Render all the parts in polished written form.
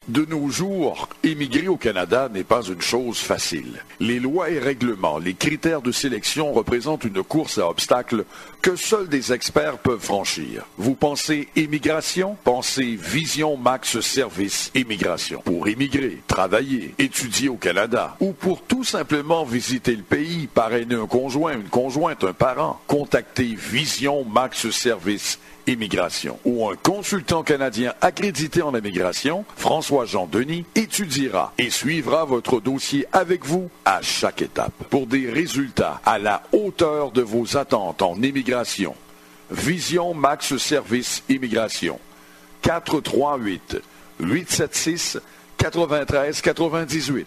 De nos jours, émigrer au Canada n'est pas une chose facile. Les lois et règlements, les critères de sélection représentent une course à obstacles que seuls des experts peuvent franchir. Vous pensez immigration? Pensez Vision Max Service Immigration. Pour immigrer, travailler, étudier au Canada ou pour tout simplement visiter le pays, parrainer un conjoint, une conjointe, un parent, contactez Vision Max Service Immigration ou un consultant canadien accrédité en immigration, François-Jean Denis, étudiera et suivra votre dossier avec vous à chaque étape pour des résultats à la hauteur de vos attentes en immigration. Vision Max Service Immigration. 438-876-9398.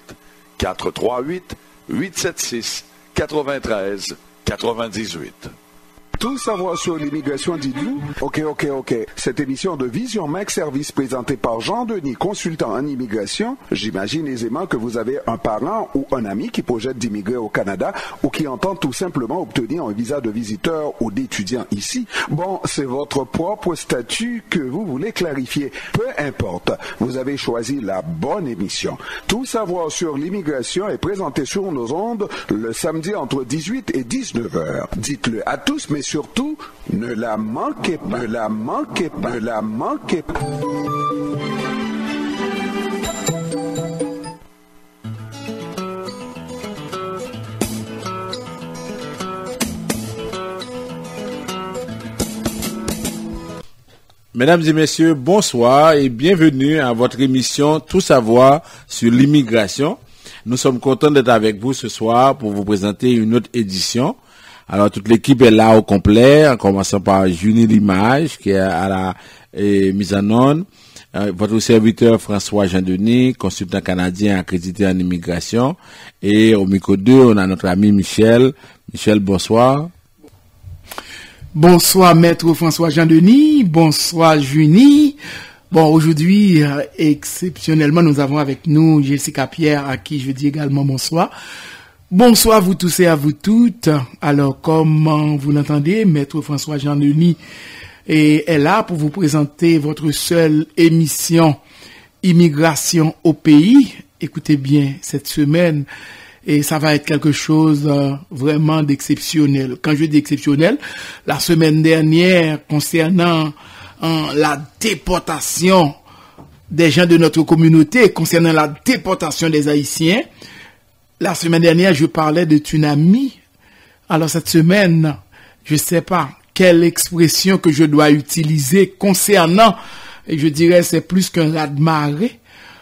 438-876-9398. Tout savoir sur l'immigration, dites-vous? Ok. Cette émission de Vision Max Service présentée par Jean-Denis, consultant en immigration, j'imagine aisément que vous avez un parent ou un ami qui projette d'immigrer au Canada ou qui entend tout simplement obtenir un visa de visiteur ou d'étudiant ici. Bon, c'est votre propre statut que vous voulez clarifier. Peu importe, vous avez choisi la bonne émission. Tout savoir sur l'immigration est présenté sur nos ondes le samedi entre 18 et 19 heures. Dites-le à tous, mais surtout, ne la manquez pas. Ne la manquez pas. Ne la manquez pas. Mesdames et messieurs, bonsoir et bienvenue à votre émission Tout savoir sur l'immigration. Nous sommes contents d'être avec vous ce soir pour vous présenter une autre édition. Alors, toute l'équipe est là au complet, en commençant par Junie Limage, qui est à la mise en onde. Votre serviteur François-Jean Denis, consultant canadien accrédité en immigration. Et au micro 2, on a notre ami Michel. Michel, bonsoir. Bonsoir, maître François-Jean Denis. Bonsoir, Junie. Bon, aujourd'hui, exceptionnellement, nous avons avec nous Jessica Pierre, à qui je dis également bonsoir. Bonsoir à vous tous et à vous toutes. Alors, comme vous l'entendez, maître François-Jean Denis est là pour vous présenter votre seule émission Immigration au pays. Écoutez bien, cette semaine, et ça va être quelque chose vraiment d'exceptionnel. Quand je dis exceptionnel, la semaine dernière, concernant la déportation des gens de notre communauté, concernant la déportation des Haïtiens, la semaine dernière, je parlais de tsunami. Alors cette semaine, je ne sais pas quelle expression que je dois utiliser concernant, et je dirais c'est plus qu'un raz-de-marée.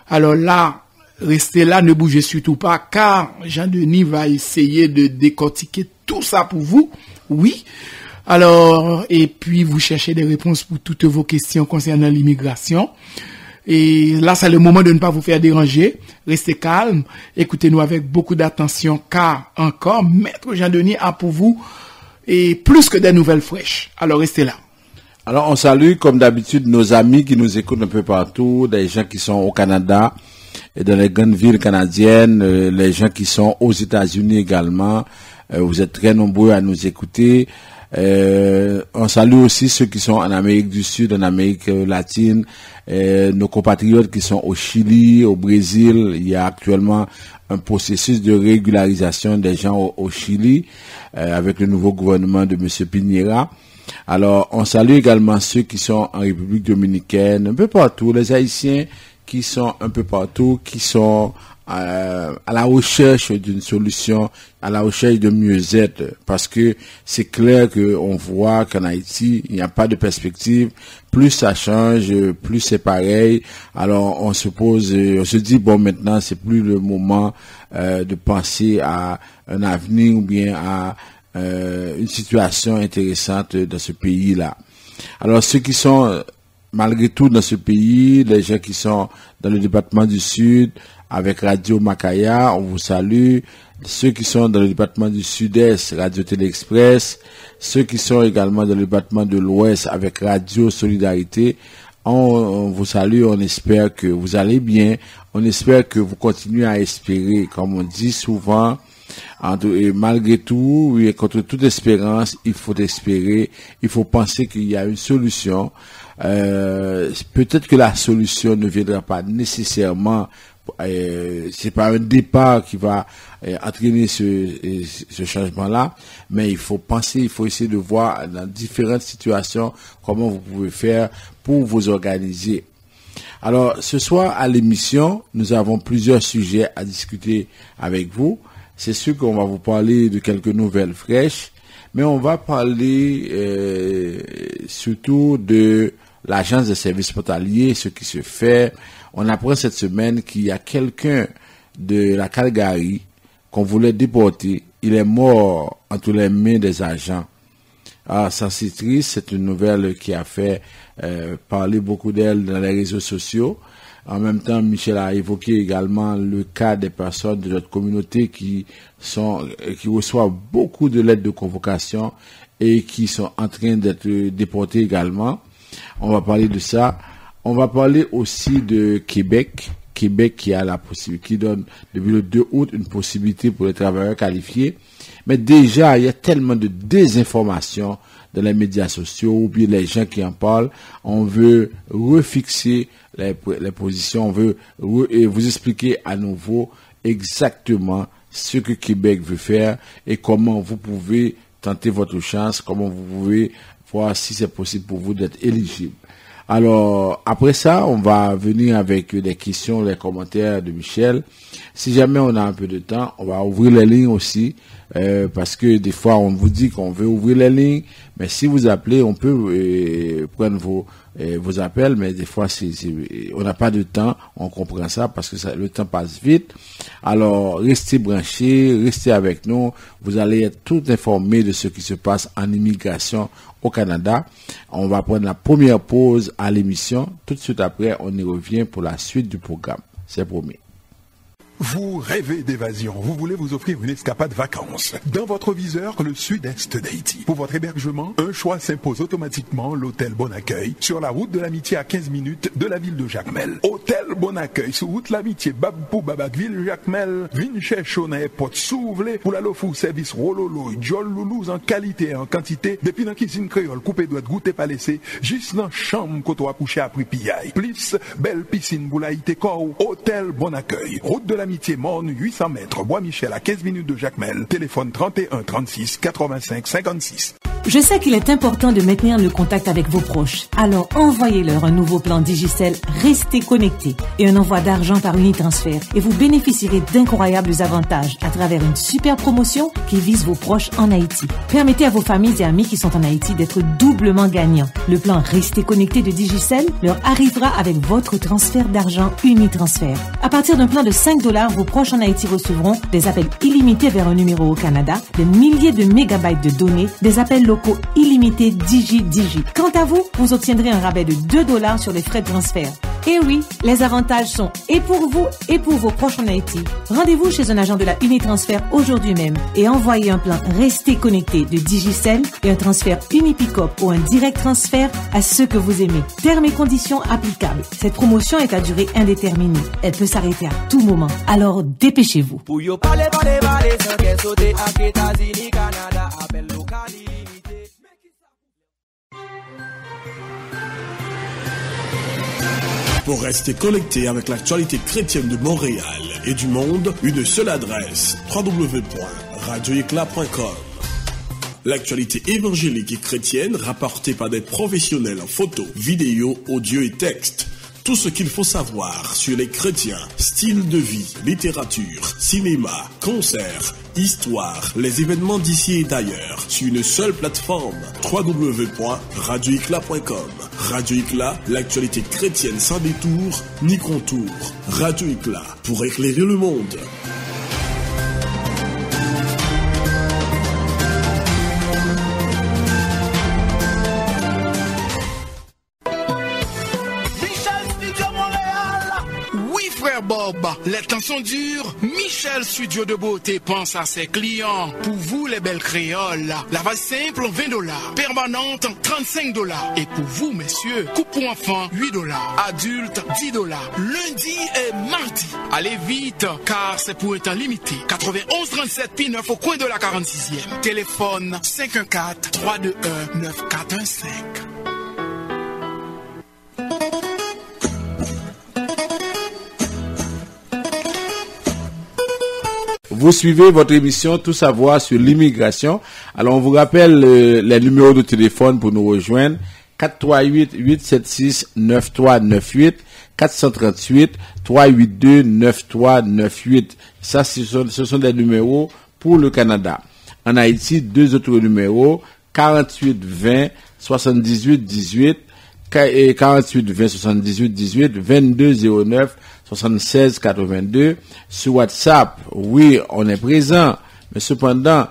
Alors là, restez là, ne bougez surtout pas, car Jean-Denis va essayer de décortiquer tout ça pour vous. Oui. Alors, et puis vous cherchez des réponses pour toutes vos questions concernant l'immigration. Et là, c'est le moment de ne pas vous faire déranger. Restez calme. Écoutez-nous avec beaucoup d'attention, car encore, maître Jean-Denis a pour vous et plus que des nouvelles fraîches. Alors, restez là. Alors, on salue, comme d'habitude, nos amis qui nous écoutent un peu partout, des gens qui sont au Canada et dans les grandes villes canadiennes, les gens qui sont aux États-Unis également. Vous êtes très nombreux à nous écouter. On salue aussi ceux qui sont en Amérique du Sud, en Amérique latine, nos compatriotes qui sont au Chili, au Brésil. Il y a actuellement un processus de régularisation des gens au Chili avec le nouveau gouvernement de M. Piñera. Alors, on salue également ceux qui sont en République dominicaine, un peu partout, les Haïtiens qui sont un peu partout, qui sont à la recherche d'une solution, à la recherche de mieux-être, parce que c'est clair qu'on voit qu'en Haïti, il n'y a pas de perspective. Plus ça change, plus c'est pareil. Alors on se dit, bon, maintenant c'est plus le moment de penser à un avenir ou bien à une situation intéressante dans ce pays-là. Alors ceux qui sont malgré tout dans ce pays, les gens qui sont dans le département du Sud, avec Radio Macaya, on vous salue. Ceux qui sont dans le département du Sud-Est, Radio Télé-Express. Ceux qui sont également dans le département de l'Ouest, avec Radio Solidarité. On vous salue, on espère que vous allez bien. On espère que vous continuez à espérer, comme on dit souvent. Et malgré tout, oui, contre toute espérance, il faut espérer. Il faut penser qu'il y a une solution. peut-être que la solution ne viendra pas nécessairement, c'est pas un départ qui va entraîner ce changement-là, mais il faut penser, il faut essayer de voir dans différentes situations comment vous pouvez faire pour vous organiser. Alors, ce soir à l'émission, nous avons plusieurs sujets à discuter avec vous. C'est sûr qu'on va vous parler de quelques nouvelles fraîches, mais on va parler surtout de l'agence de services frontaliers, ce qui se fait. On apprend cette semaine qu'il y a quelqu'un de la Calgary qu'on voulait déporter. Il est mort entre les mains des agents. Ah, ça c'est triste, c'est une nouvelle qui a fait parler beaucoup d'elle dans les réseaux sociaux. En même temps, Michel a évoqué également le cas des personnes de notre communauté qui reçoivent beaucoup de lettres de convocation et qui sont en train d'être déportées également. On va parler de ça. On va parler aussi de Québec. Québec qui a la possibilité, qui donne depuis le 2 août une possibilité pour les travailleurs qualifiés. Mais déjà, il y a tellement de désinformation dans les médias sociaux, ou bien les gens qui en parlent. On veut refixer les positions, on veut vous expliquer à nouveau exactement ce que Québec veut faire et comment vous pouvez tenter votre chance, comment vous pouvez voir si c'est possible pour vous d'être éligible. Alors, après ça, on va venir avec des questions, les commentaires de Michel. Si jamais on a un peu de temps, on va ouvrir les lignes aussi, parce que des fois, on vous dit qu'on veut ouvrir les lignes, mais si vous appelez, on peut prendre vos appels, mais des fois, on n'a pas de temps, on comprend ça, parce que le temps passe vite. Alors, restez branchés, restez avec nous, vous allez être tout informés de ce qui se passe en immigration au Canada. On va prendre la première pause à l'émission. Tout de suite après, on y revient pour la suite du programme. C'est promis. Vous rêvez d'évasion, vous voulez vous offrir une escapade vacances. Dans votre viseur, le sud-est d'Haïti. Pour votre hébergement, un choix s'impose automatiquement, l'hôtel Bon Accueil, sur la route de l'Amitié à 15 minutes de la ville de Jacmel. Hôtel Bon Accueil, sur route l'Amitié, Babou Babakville, Jacmel, Vinche Chonet, Pot Souvlé, pour la Lofou, service Rololo, Jol Loulouse en qualité et en quantité, depuis dans cuisine créole, coupé doit goûter pas laissé, juste dans chambre côté à coucher à prix pillaille. Plus, belle piscine, boulaïté corps, hôtel Bon Accueil, route de l'Amitié, Morne, 800 mètres, Bois-Michel à 15 minutes de Jacmel, téléphone 31 36 85 56. Je sais qu'il est important de maintenir le contact avec vos proches. Alors, envoyez-leur un nouveau plan Digicel Restez connectés et un envoi d'argent par Unitransfert et vous bénéficierez d'incroyables avantages à travers une super promotion qui vise vos proches en Haïti. Permettez à vos familles et amis qui sont en Haïti d'être doublement gagnants. Le plan Restez connectés de Digicel leur arrivera avec votre transfert d'argent Unitransfert. À partir d'un plan de $5, vos proches en Haïti recevront des appels illimités vers un numéro au Canada, des milliers de mégabytes de données, des appels locaux illimités Digi. Quant à vous, vous obtiendrez un rabais de $2 sur les frais de transfert. Et oui, les avantages sont et pour vous et pour vos proches en Haïti. Rendez-vous chez un agent de la Unitransfert aujourd'hui même et envoyez un plan Restez connecté de Digicel et un transfert Unipick-up ou un direct transfert à ceux que vous aimez. Termes et conditions applicables. Cette promotion est à durée indéterminée. Elle peut s'arrêter à tout moment. Alors dépêchez-vous. Pour rester connecté avec l'actualité chrétienne de Montréal et du monde, une seule adresse, www.radioéclat.com. L'actualité évangélique et chrétienne rapportée par des professionnels en photo, vidéo, audio et texte. Tout ce qu'il faut savoir sur les chrétiens, style de vie, littérature, cinéma, concerts, histoire, les événements d'ici et d'ailleurs, sur une seule plateforme, www.radioéclat.com. Radio Éclat, l'actualité chrétienne sans détour ni contour. Radio Éclat, pour éclairer le monde. Bob, les temps sont durs. Michel Studio de Beauté pense à ses clients. Pour vous les belles créoles, lavage simple $20, permanente $35. Et pour vous messieurs, coupe pour enfants $8, adulte $10. Lundi et mardi. Allez vite car c'est pour un temps limité. 91 37 P9 au coin de la 46e. Téléphone 514 321 9415. vous suivez votre émission Tout savoir sur l'immigration. Alors, on vous rappelle les numéros de téléphone pour nous rejoindre. 438-876-9398, 438-382-9398. Ça, ce sont des numéros pour le Canada. En Haïti, 2 autres numéros, 48-20-78-18, et 48-20-78-18, 22-09, 76-82. Sur WhatsApp, oui, on est présent, mais cependant,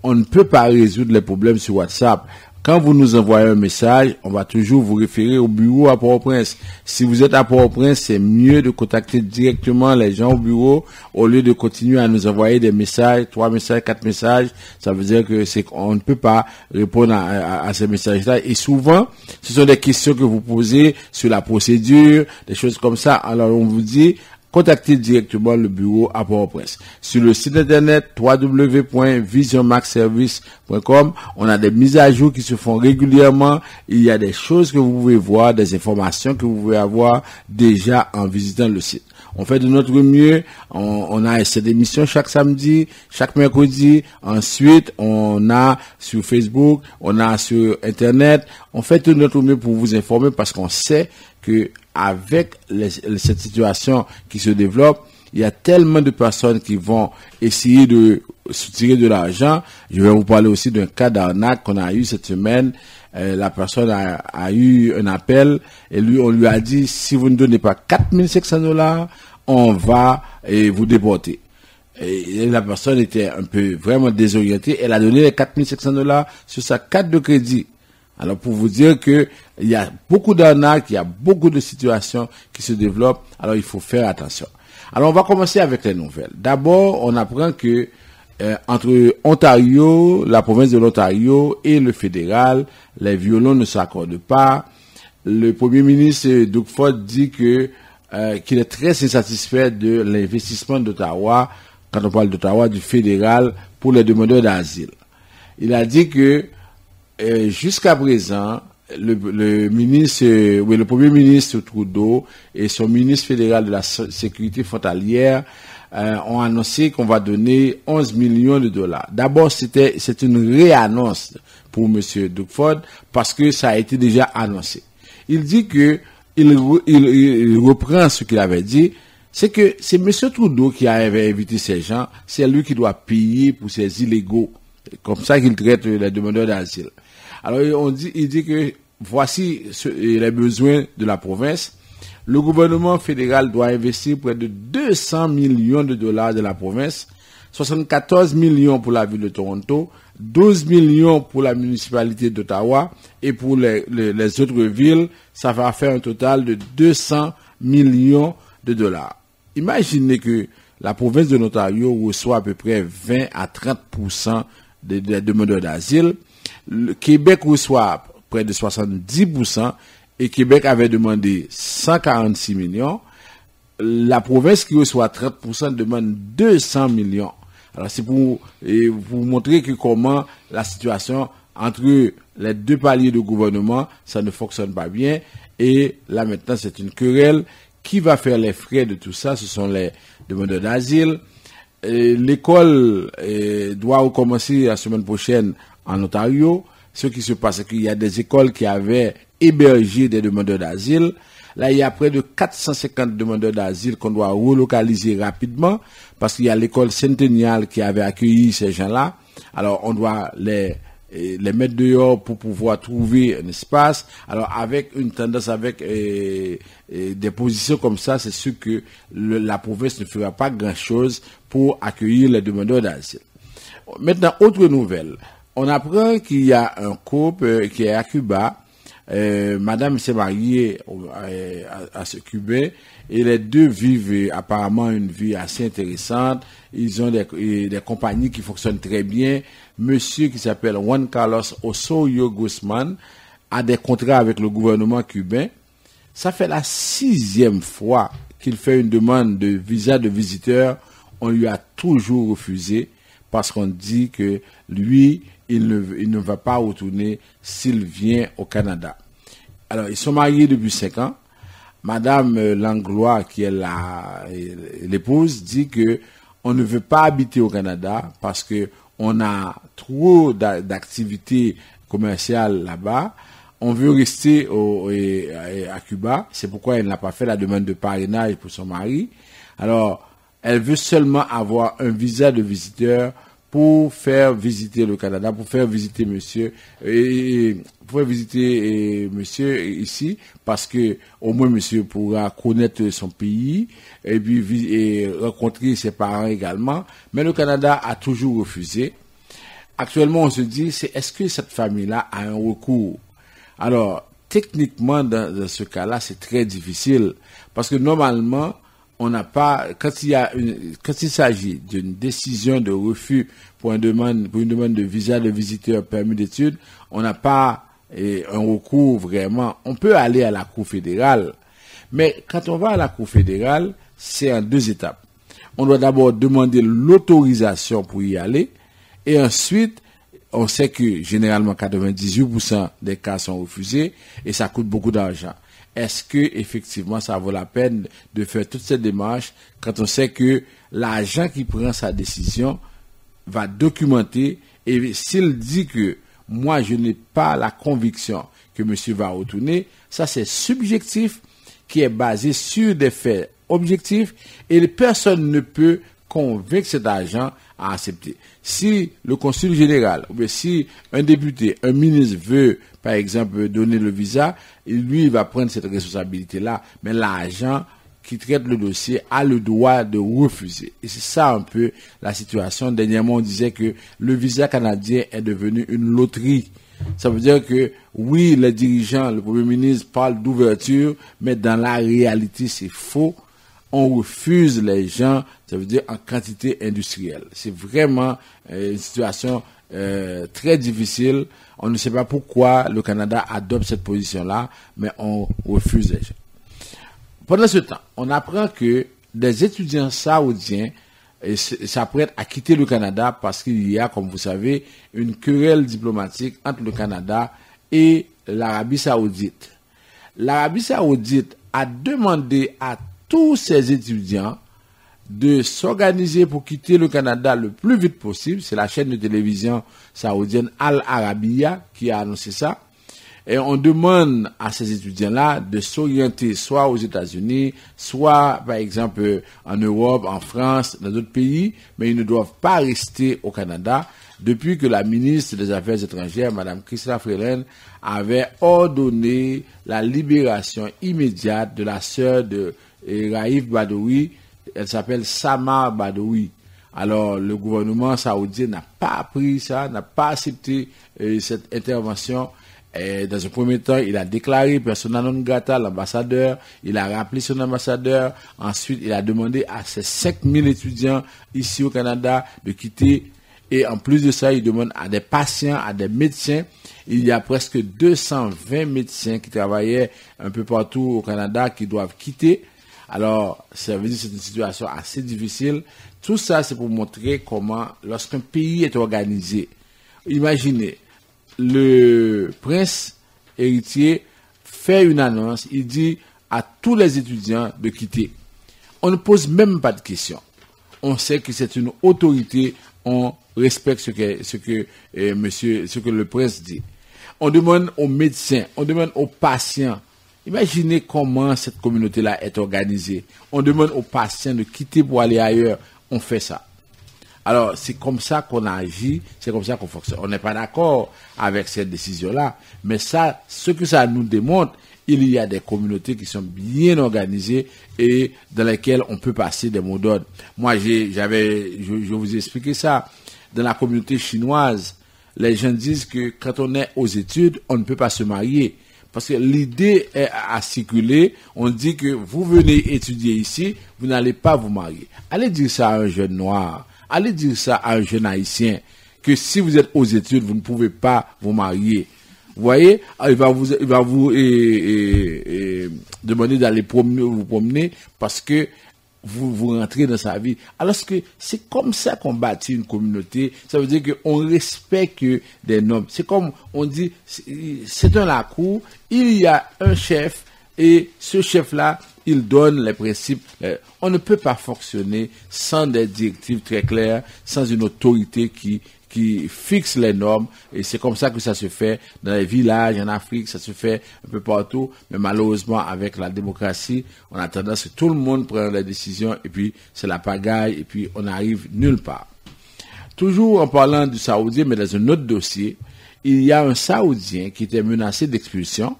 on ne peut pas résoudre les problèmes sur WhatsApp. Quand vous nous envoyez un message, on va toujours vous référer au bureau à Port-au-Prince. Si vous êtes à Port-au-Prince, c'est mieux de contacter directement les gens au bureau au lieu de continuer à nous envoyer des messages, 3 messages, 4 messages. Ça veut dire que c'est qu'on ne peut pas répondre à ces messages-là. Et souvent, ce sont des questions que vous posez sur la procédure, des choses comme ça. Alors on vous dit, contactez directement le bureau à Port-au-Prince. Sur le site internet www.visionmaxservice.com, on a des mises à jour qui se font régulièrement. Il y a des choses que vous pouvez voir, des informations que vous pouvez avoir déjà en visitant le site. On fait de notre mieux. On a cette émission chaque samedi, chaque mercredi. Ensuite, on a sur Facebook, on a sur Internet. On fait de notre mieux pour vous informer parce qu'on sait que avec cette situation qui se développe, il y a tellement de personnes qui vont essayer de soutirer de l'argent. Je vais vous parler aussi d'un cas d'arnaque qu'on a eu cette semaine. La personne a eu un appel et on lui a dit, si vous ne donnez pas $4,500, on va vous déporter. Et la personne était un peu vraiment désorientée. Elle a donné les $4,500 sur sa carte de crédit. Alors, pour vous dire que il y a beaucoup d'arnaques, il y a beaucoup de situations qui se développent. Alors, il faut faire attention. Alors, on va commencer avec les nouvelles. D'abord, on apprend que entre Ontario, la province de l'Ontario et le fédéral, les violons ne s'accordent pas. Le premier ministre Doug Ford dit que qu'il est très insatisfait de l'investissement d'Ottawa, quand on parle d'Ottawa, du fédéral, pour les demandeurs d'asile. Il a dit que jusqu'à présent, le premier ministre Trudeau et son ministre fédéral de la sécurité frontalière ont annoncé qu'on va donner 11 millions de dollars. D'abord, c'est une réannonce pour monsieur Doug Ford parce que ça a été déjà annoncé. Il dit que il reprend ce qu'il avait dit, c'est que c'est monsieur Trudeau qui avait invité ces gens, c'est lui qui doit payer pour ces illégaux. Comme ça qu'il traite les demandeurs d'asile. Alors, il dit que voici les besoins de la province. Le gouvernement fédéral doit investir près de 200 millions de dollars de la province, 74 millions pour la ville de Toronto, 12 millions pour la municipalité d'Ottawa et pour les autres villes, ça va faire un total de 200 millions de dollars. Imaginez que la province de l'Ontario reçoit à peu près 20 à 30% des demandeurs d'asile. Le Québec reçoit près de 70% et Québec avait demandé 146 millions. La province qui reçoit 30% demande 200 millions. Alors c'est pour vous montrer que comment la situation entre les deux paliers de gouvernement, ça ne fonctionne pas bien. Et là maintenant c'est une querelle. Qui va faire les frais de tout ça? Ce sont les demandeurs d'asile. L'école doit recommencer la semaine prochaine en Ontario. Ce qui se passe, c'est qu'il y a des écoles qui avaient hébergé des demandeurs d'asile. Là, il y a près de 450 demandeurs d'asile qu'on doit relocaliser rapidement parce qu'il y a l'école Centennial qui avait accueilli ces gens-là. Alors, on doit les mettre dehors pour pouvoir trouver un espace. Alors, avec une tendance, avec des positions comme ça, c'est sûr que la province ne fera pas grand-chose pour accueillir les demandeurs d'asile. Maintenant, autre nouvelle. On apprend qu'il y a un couple qui est à Cuba. Madame s'est mariée à ce Cubain et les deux vivent apparemment une vie assez intéressante. Ils ont des compagnies qui fonctionnent très bien. Monsieur qui s'appelle Juan Carlos Osorio Guzman a des contrats avec le gouvernement cubain. Ça fait la 6e fois qu'il fait une demande de visa de visiteur. On lui a toujours refusé parce qu'on dit que lui, il ne va pas retourner s'il vient au Canada. Alors, ils sont mariés depuis 5 ans. Madame Langlois, qui est l'épouse, dit que on ne veut pas habiter au Canada parce que on a trop d'activités commerciales là-bas. On veut rester à Cuba. C'est pourquoi elle n'a pas fait la demande de parrainage pour son mari. Alors, elle veut seulement avoir un visa de visiteur pour faire visiter le Canada, pour faire visiter monsieur ici, parce que au moins monsieur pourra connaître son pays et puis rencontrer ses parents également. Mais le Canada a toujours refusé. Actuellement, on se dit, est-ce que cette famille-là a un recours? Alors, techniquement, dans ce cas-là, c'est très difficile, parce que normalement, on n'a pas, quand il s'agit d'une décision de refus pour une demande de visa de visiteur permis d'études, on n'a pas un recours vraiment. On peut aller à la Cour fédérale, mais quand on va à la Cour fédérale, c'est en 2 étapes. On doit d'abord demander l'autorisation pour y aller, et ensuite, on sait que généralement 98% des cas sont refusés, et ça coûte beaucoup d'argent. Est-ce que effectivement ça vaut la peine de faire toute cette démarche quand on sait que l'agent qui prend sa décision va documenter, et s'il dit que moi je n'ai pas la conviction que monsieur va retourner, ça c'est subjectif, qui est basé sur des faits objectifs, et personne ne peut convaincre cet agent à accepter. Si le consul général, ou bien si un député, un ministre veut, par exemple, donner le visa, lui, il va prendre cette responsabilité-là, mais l'agent qui traite le dossier a le droit de refuser. Et c'est ça un peu la situation. Dernièrement, on disait que le visa canadien est devenu une loterie. Ça veut dire que, oui, les dirigeants, le Premier ministre parle d'ouverture, mais dans la réalité, c'est faux. On refuse les gens, ça veut dire en quantité industrielle. C'est vraiment une situation très difficile. On ne sait pas pourquoi le Canada adopte cette position-là, mais on refuse les gens. Pendant ce temps, on apprend que des étudiants saoudiens s'apprêtent à quitter le Canada parce qu'il y a, comme vous savez, une querelle diplomatique entre le Canada et l'Arabie saoudite. L'Arabie saoudite a demandé à tous ces étudiants de s'organiser pour quitter le Canada le plus vite possible. C'est la chaîne de télévision saoudienne Al Arabiya qui a annoncé ça. Et on demande à ces étudiants-là de s'orienter soit aux États-Unis, soit par exemple en Europe, en France, dans d'autres pays, mais ils ne doivent pas rester au Canada depuis que la ministre des Affaires étrangères, Mme Chrystia Freeland, avait ordonné la libération immédiate de la sœur de Raif Badawi. Elle s'appelle Samar Badawi. Alors, le gouvernement saoudien n'a pas appris ça, n'a pas accepté cette intervention. Et dans un premier temps, il a déclaré persona non grata l'ambassadeur, il a rappelé son ambassadeur, ensuite il a demandé à ses 5000 étudiants ici au Canada de quitter, et en plus de ça, il demande à des patients, à des médecins. Il y a presque 220 médecins qui travaillaient un peu partout au Canada qui doivent quitter. Alors, ça veut dire que c'est une situation assez difficile. Tout ça, c'est pour montrer comment, lorsqu'un pays est organisé, imaginez, le prince héritier fait une annonce, il dit à tous les étudiants de quitter. On ne pose même pas de questions. On sait que c'est une autorité, on respecte ce que le prince dit. On demande aux médecins, on demande aux patients. Imaginez comment cette communauté-là est organisée. On demande aux patients de quitter pour aller ailleurs. On fait ça. Alors, c'est comme ça qu'on agit, c'est comme ça qu'on fonctionne. On n'est pas d'accord avec cette décision-là, mais ça, ce que ça nous démontre, il y a des communautés qui sont bien organisées et dans lesquelles on peut passer des mots d'ordre. Moi, je vous ai expliqué ça. Dans la communauté chinoise, les gens disent que quand on est aux études, on ne peut pas se marier. Parce que l'idée est à circuler, on dit que vous venez étudier ici, vous n'allez pas vous marier. Allez dire ça à un jeune noir. Allez dire ça à un jeune haïtien, que si vous êtes aux études, vous ne pouvez pas vous marier. Vous voyez, il va vous demander d'aller vous promener parce que vous rentrez dans sa vie. Alors que c'est comme ça qu'on bâtit une communauté. Ça veut dire qu'on respecte des normes. C'est comme on dit, c'est un lacour, il y a un chef et ce chef-là il donne les principes. On ne peut pas fonctionner sans des directives très claires, sans une autorité qui fixe les normes, et c'est comme ça que ça se fait dans les villages en Afrique, ça se fait un peu partout, mais malheureusement avec la démocratie, on a tendance que tout le monde prend les décisions et puis c'est la pagaille et puis on n'arrive nulle part. Toujours en parlant du Saoudien, mais dans un autre dossier, il y a un Saoudien qui était menacé d'expulsion.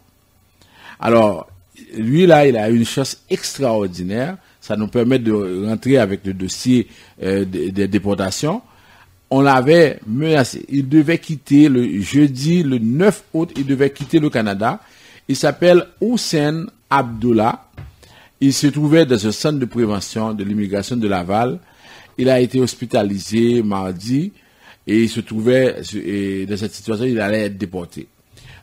Alors, lui là, il a une chance extraordinaire, ça nous permet de rentrer avec le dossier des déportations. On l'avait menacé. Il devait quitter le jeudi, le 9 août, il devait quitter le Canada. Il s'appelle Hussein Abdullah. Il se trouvait dans un centre de prévention de l'immigration de Laval. Il a été hospitalisé mardi et il se trouvait dans cette situation, il allait être déporté.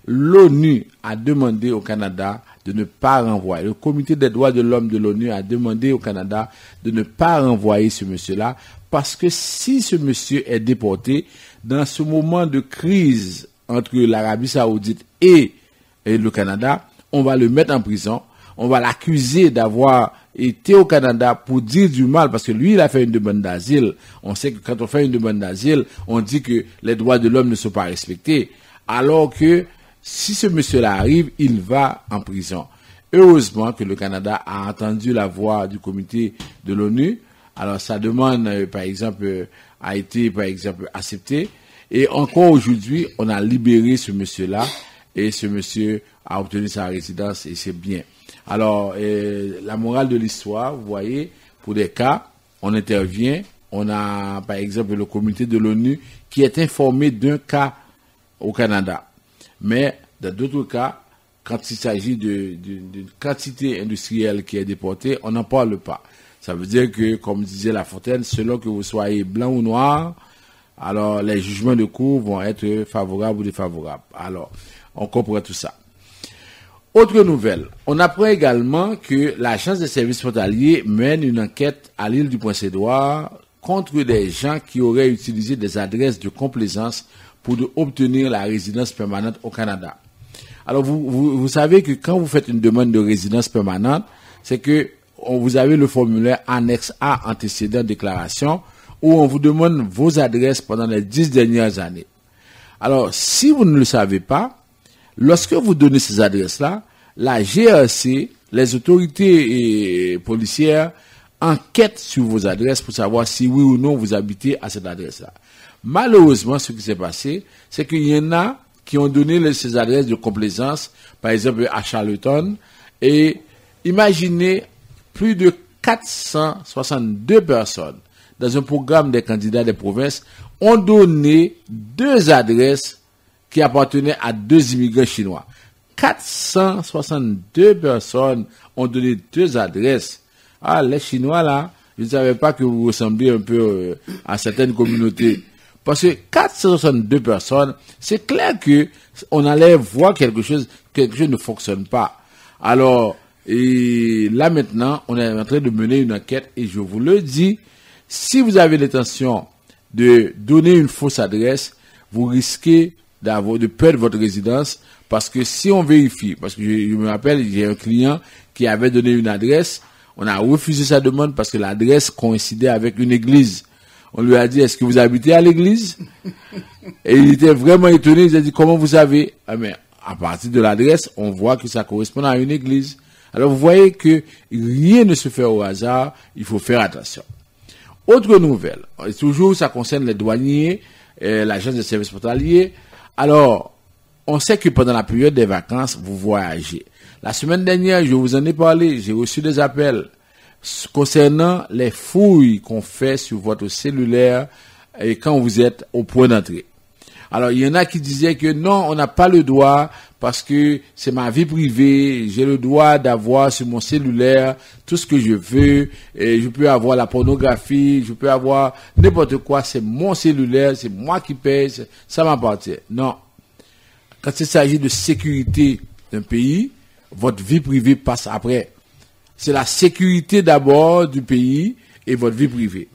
L'ONU a demandé au Canada de ne pas renvoyer. Le comité des droits de l'homme de l'ONU a demandé au Canada de ne pas renvoyer ce monsieur-là, parce que si ce monsieur est déporté, dans ce moment de crise entre l'Arabie Saoudite et le Canada, on va le mettre en prison, on va l'accuser d'avoir été au Canada pour dire du mal, parce que lui, il a fait une demande d'asile. On sait que quand on fait une demande d'asile, on dit que les droits de l'homme ne sont pas respectés, alors que si ce monsieur-là arrive, il va en prison. Heureusement que le Canada a entendu la voix du comité de l'ONU. Alors, sa demande, par exemple, a été, par exemple, acceptée. Et encore aujourd'hui, on a libéré ce monsieur-là. Et ce monsieur a obtenu sa résidence et c'est bien. Alors, la morale de l'histoire, vous voyez, pour des cas, on intervient. On a, par exemple, le comité de l'ONU qui est informé d'un cas au Canada. Mais, dans d'autres cas, quand il s'agit d'une quantité industrielle qui est déportée, on n'en parle pas. Ça veut dire que, comme disait La Fontaine, selon que vous soyez blanc ou noir, alors les jugements de cour vont être favorables ou défavorables. Alors, on comprend tout ça. Autre nouvelle, on apprend également que l'Agence des services frontaliers mène une enquête à l'île du Prince-Édouard contre des gens qui auraient utilisé des adresses de complaisance pour obtenir la résidence permanente au Canada. Alors, vous savez que quand vous faites une demande de résidence permanente, c'est que vous avez le formulaire annexe A antécédent déclaration où on vous demande vos adresses pendant les 10 dernières années. Alors, si vous ne le savez pas, lorsque vous donnez ces adresses-là, la GRC, les autorités policières enquêtent sur vos adresses pour savoir si oui ou non vous habitez à cette adresse-là. Malheureusement, ce qui s'est passé, c'est qu'il y en a qui ont donné ces adresses de complaisance, par exemple à Charlottetown, et imaginez plus de 462 personnes dans un programme des candidats des provinces ont donné 2 adresses qui appartenaient à 2 immigrants chinois. 462 personnes ont donné 2 adresses. Ah, les Chinois là, je ne savais pas que vous ressembliez un peu à certaines communautés. Parce que 462 personnes, c'est clair que on allait voir quelque chose ne fonctionne pas. Alors, et là maintenant, on est en train de mener une enquête et je vous le dis, si vous avez l'intention de donner une fausse adresse, vous risquez de perdre votre résidence, parce que si on vérifie, parce que je me rappelle, j'ai un client qui avait donné une adresse, on a refusé sa demande parce que l'adresse coïncidait avec une église. On lui a dit, est-ce que vous habitez à l'église? Et il était vraiment étonné, il a dit, comment vous savez? Ah, mais à partir de l'adresse, on voit que ça correspond à une église. Alors vous voyez que rien ne se fait au hasard, il faut faire attention. Autre nouvelle, et toujours ça concerne les douaniers, l'agence des services frontaliers. Alors, on sait que pendant la période des vacances, vous voyagez. La semaine dernière, je vous en ai parlé, j'ai reçu des appels concernant les fouilles qu'on fait sur votre cellulaire et quand vous êtes au point d'entrée. Alors, il y en a qui disaient que non, on n'a pas le droit parce que c'est ma vie privée, j'ai le droit d'avoir sur mon cellulaire tout ce que je veux, et je peux avoir la pornographie, je peux avoir n'importe quoi, c'est mon cellulaire, c'est moi qui paye, ça m'appartient. Non. Quand il s'agit de sécurité d'un pays, votre vie privée passe après. C'est la sécurité d'abord du pays et votre vie privée.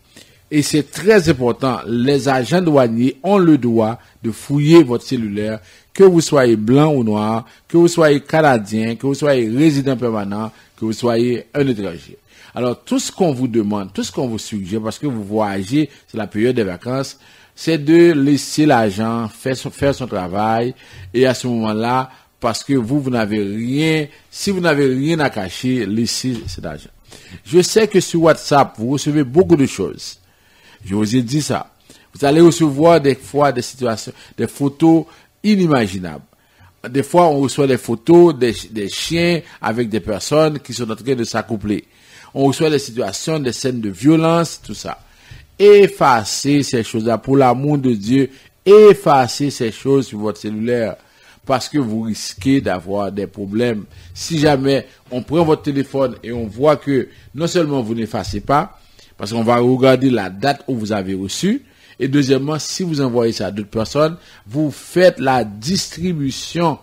Et c'est très important, les agents douaniers ont le droit de fouiller votre cellulaire, que vous soyez blanc ou noir, que vous soyez canadien, que vous soyez résident permanent, que vous soyez un étranger. Alors, tout ce qu'on vous demande, tout ce qu'on vous suggère, parce que vous voyagez, c'est la période des vacances, c'est de laisser l'agent faire son travail, et à ce moment-là, parce que vous n'avez rien, si vous n'avez rien à cacher, laissez cet argent. Je sais que sur WhatsApp, vous recevez beaucoup de choses. Je vous ai dit ça. Vous allez recevoir des fois des situations, des photos inimaginables. Des fois, on reçoit des photos des chiens avec des personnes qui sont en train de s'accoupler. On reçoit des situations, des scènes de violence, tout ça. Effacez ces choses-là. Pour l'amour de Dieu, effacez ces choses sur votre cellulaire. Parce que vous risquez d'avoir des problèmes. Si jamais on prend votre téléphone et on voit que non seulement vous n'effacez pas, parce qu'on va regarder la date où vous avez reçu, et deuxièmement, si vous envoyez ça à d'autres personnes, vous faites la distribution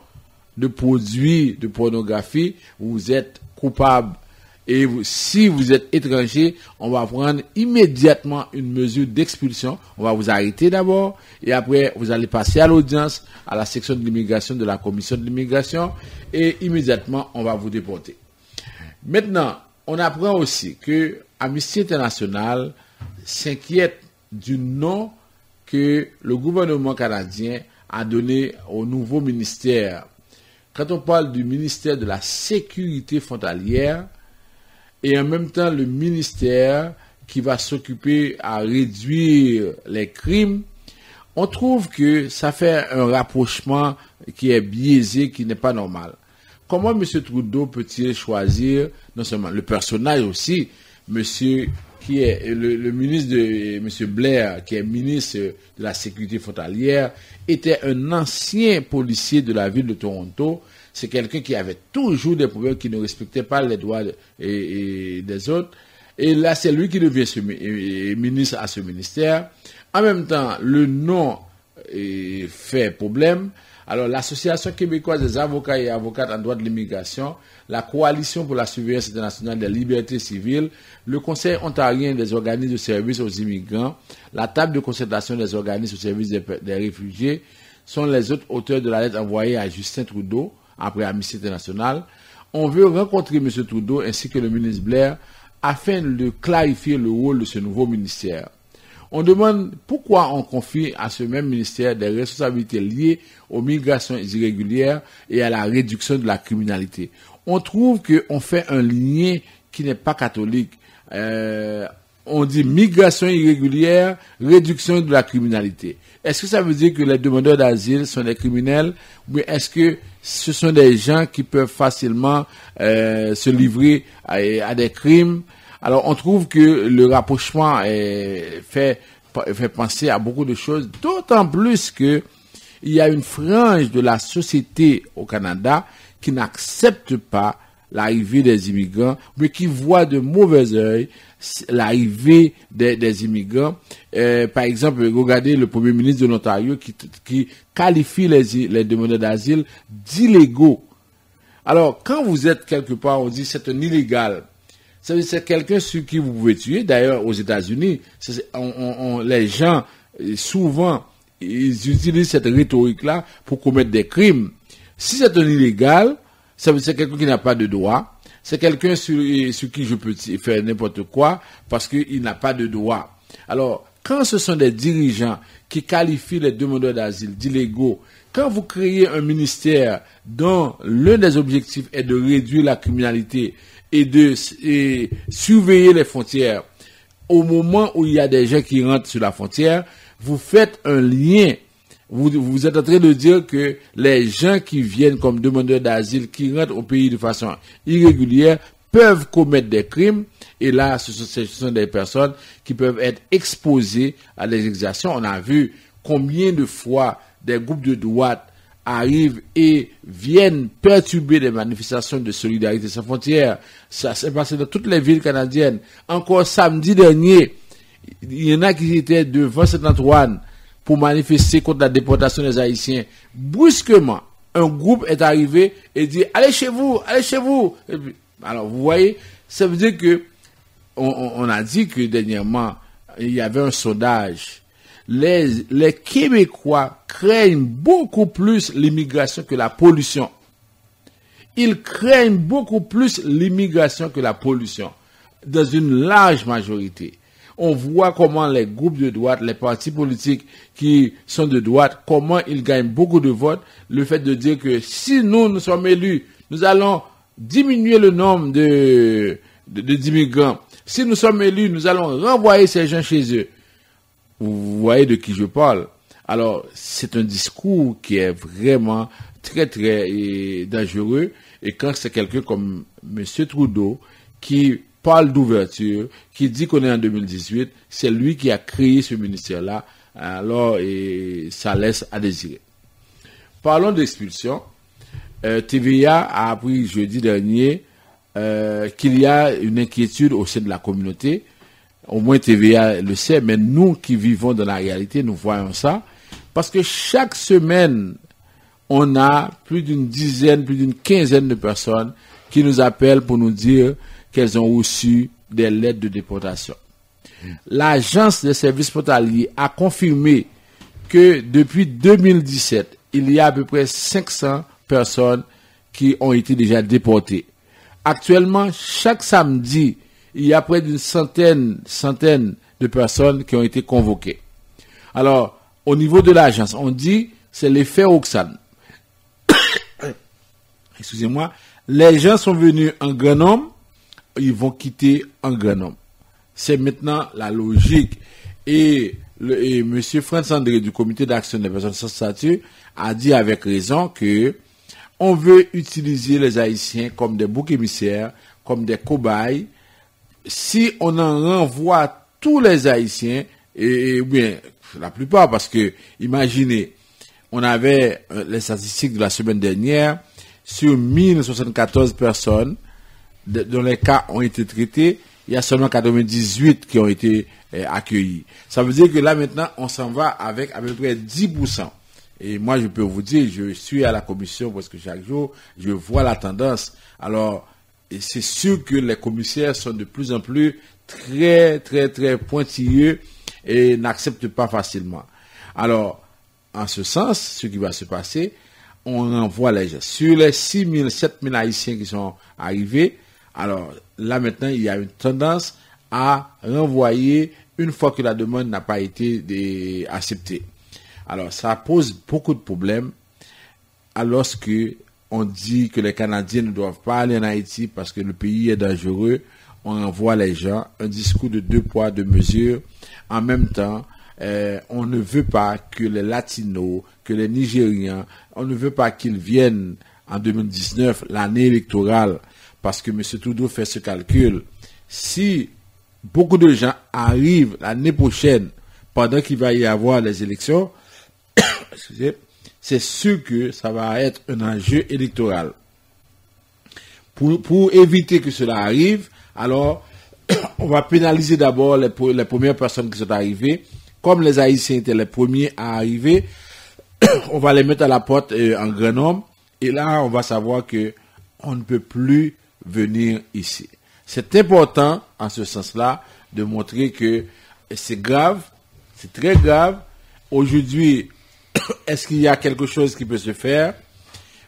de produits de pornographie, vous êtes coupable. Et si vous êtes étranger, on va prendre immédiatement une mesure d'expulsion. On va vous arrêter d'abord et après vous allez passer à l'audience, à la section de l'immigration de la commission de l'immigration et immédiatement on va vous déporter. Maintenant, on apprend aussi que Amnesty International s'inquiète du nom que le gouvernement canadien a donné au nouveau ministère. Quand on parle du ministère de la sécurité frontalière, et en même temps le ministère qui va s'occuper à réduire les crimes, on trouve que ça fait un rapprochement qui est biaisé, qui n'est pas normal. Comment M. Trudeau peut-il choisir, non seulement le personnage aussi, monsieur qui est le ministre de M. Blair, qui est ministre de la sécurité frontalière, était un ancien policier de la ville de Toronto. C'est quelqu'un qui avait toujours des problèmes, qui ne respectait pas les droits des autres. Et là, c'est lui qui devient ministre à ce ministère. En même temps, le nom fait problème. Alors, l'Association québécoise des avocats et avocates en droit de l'immigration, la Coalition pour la surveillance internationale des libertés civiles, le Conseil ontarien des organismes de service aux immigrants, la table de concertation des organismes au service des réfugiés sont les autres auteurs de la lettre envoyée à Justin Trudeau après Amnesty International. On veut rencontrer M. Trudeau ainsi que le ministre Blair afin de clarifier le rôle de ce nouveau ministère. On demande pourquoi on confie à ce même ministère des responsabilités liées aux migrations irrégulières et à la réduction de la criminalité. On trouve qu'on fait un lien qui n'est pas catholique. On dit migration irrégulière, réduction de la criminalité. Est-ce que ça veut dire que les demandeurs d'asile sont des criminels ou est-ce que ce sont des gens qui peuvent facilement se livrer à des crimes? Alors, on trouve que le rapprochement fait penser à beaucoup de choses, d'autant plus que il y a une frange de la société au Canada qui n'accepte pas l'arrivée des immigrants, mais qui voit de mauvais œil l'arrivée des immigrants. Par exemple, regardez le premier ministre de l'Ontario qui qualifie les demandeurs d'asile d'illégaux. Alors, quand vous êtes quelque part, on dit c'est un illégal. C'est quelqu'un sur qui vous pouvez tuer. D'ailleurs, aux États-Unis, les gens, souvent, ils utilisent cette rhétorique-là pour commettre des crimes. Si c'est un illégal, ça veut dire c'est quelqu'un qui n'a pas de droit. C'est quelqu'un sur qui je peux faire n'importe quoi parce qu'il n'a pas de droit. Alors, quand ce sont des dirigeants qui qualifient les demandeurs d'asile d'illégaux, quand vous créez un ministère dont l'un des objectifs est de réduire la criminalité et de surveiller les frontières, au moment où il y a des gens qui rentrent sur la frontière, vous faites un lien. Vous êtes en train de dire que les gens qui viennent comme demandeurs d'asile, qui rentrent au pays de façon irrégulière, peuvent commettre des crimes. Et là, ce sont des personnes qui peuvent être exposées à des exactions. On a vu combien de fois des groupes de droite arrivent et viennent perturber des manifestations de solidarité sans frontières. Ça s'est passé dans toutes les villes canadiennes. Encore samedi dernier, il y en a qui étaient devant Saint-Antoine pour manifester contre la déportation des Haïtiens. Brusquement, un groupe est arrivé et dit « Allez chez vous, allez chez vous !» Alors, vous voyez, ça veut dire que on a dit que dernièrement, il y avait un sondage. les Québécois craignent beaucoup plus l'immigration que la pollution. Ils craignent beaucoup plus l'immigration que la pollution, dans une large majorité. On voit comment les groupes de droite, les partis politiques qui sont de droite, comment ils gagnent beaucoup de votes. Le fait de dire que si nous sommes élus, nous allons diminuer le nombre d'immigrants. Si nous sommes élus, nous allons renvoyer ces gens chez eux. Vous voyez de qui je parle. Alors, c'est un discours qui est vraiment très, très dangereux. Et quand c'est quelqu'un comme M. Trudeau qui parle d'ouverture, qui dit qu'on est en 2018, c'est lui qui a créé ce ministère-là. Alors, ça laisse à désirer. Parlons d'expulsion. TVA a appris jeudi dernier qu'il y a une inquiétude au sein de la communauté. Au moins TVA le sait, mais nous qui vivons dans la réalité, nous voyons ça. Parce que chaque semaine, on a plus d'une dizaine, plus d'une quinzaine de personnes qui nous appellent pour nous dire qu'elles ont reçu des lettres de déportation. L'agence des services frontaliers a confirmé que depuis 2017, il y a à peu près 500 personnes qui ont été déjà déportées. Actuellement, chaque samedi, il y a près d'une centaine de personnes qui ont été convoquées. Alors, au niveau de l'agence, on dit c'est l'effet Roxane. Excusez-moi, les gens sont venus en grand nombre, ils vont quitter en grand nombre. C'est maintenant la logique. Et M. Frantz André du comité d'action des personnes sans statut a dit avec raison que on veut utiliser les Haïtiens comme des boucs émissaires, comme des cobayes. Si on en renvoie tous les Haïtiens, et bien la plupart, parce que imaginez, on avait les statistiques de la semaine dernière, sur 1074 personnes dont les cas ont été traités, il y a seulement 98 qui ont été accueillis. Ça veut dire que là maintenant, on s'en va avec à peu près 10%. Et moi, je peux vous dire, je suis à la commission parce que chaque jour, je vois la tendance. Alors, et c'est sûr que les commissaires sont de plus en plus très, très, très pointilleux et n'acceptent pas facilement. Alors, en ce sens, ce qui va se passer, on renvoie les gens. Sur les 6 000, 7 000 Haïtiens qui sont arrivés, alors là maintenant, il y a une tendance à renvoyer une fois que la demande n'a pas été acceptée. Alors, ça pose beaucoup de problèmes alors qu'on dit que les Canadiens ne doivent pas aller en Haïti parce que le pays est dangereux. On envoie les gens, un discours de 2 poids, 2 mesures. En même temps, on ne veut pas que les Latinos, que les Nigérians, on ne veut pas qu'ils viennent en 2019, l'année électorale, parce que M. Trudeau fait ce calcul. Si beaucoup de gens arrivent l'année prochaine, pendant qu'il va y avoir les élections, c'est sûr que ça va être un enjeu électoral. Pour éviter que cela arrive, alors on va pénaliser d'abord les premières personnes qui sont arrivées. Comme les Haïtiens étaient les premiers à arriver, on va les mettre à la porte en grand nombre. Et là, on va savoir que on ne peut plus venir ici. C'est important, en ce sens-là, de montrer que c'est grave, c'est très grave. Aujourd'hui, est-ce qu'il y a quelque chose qui peut se faire?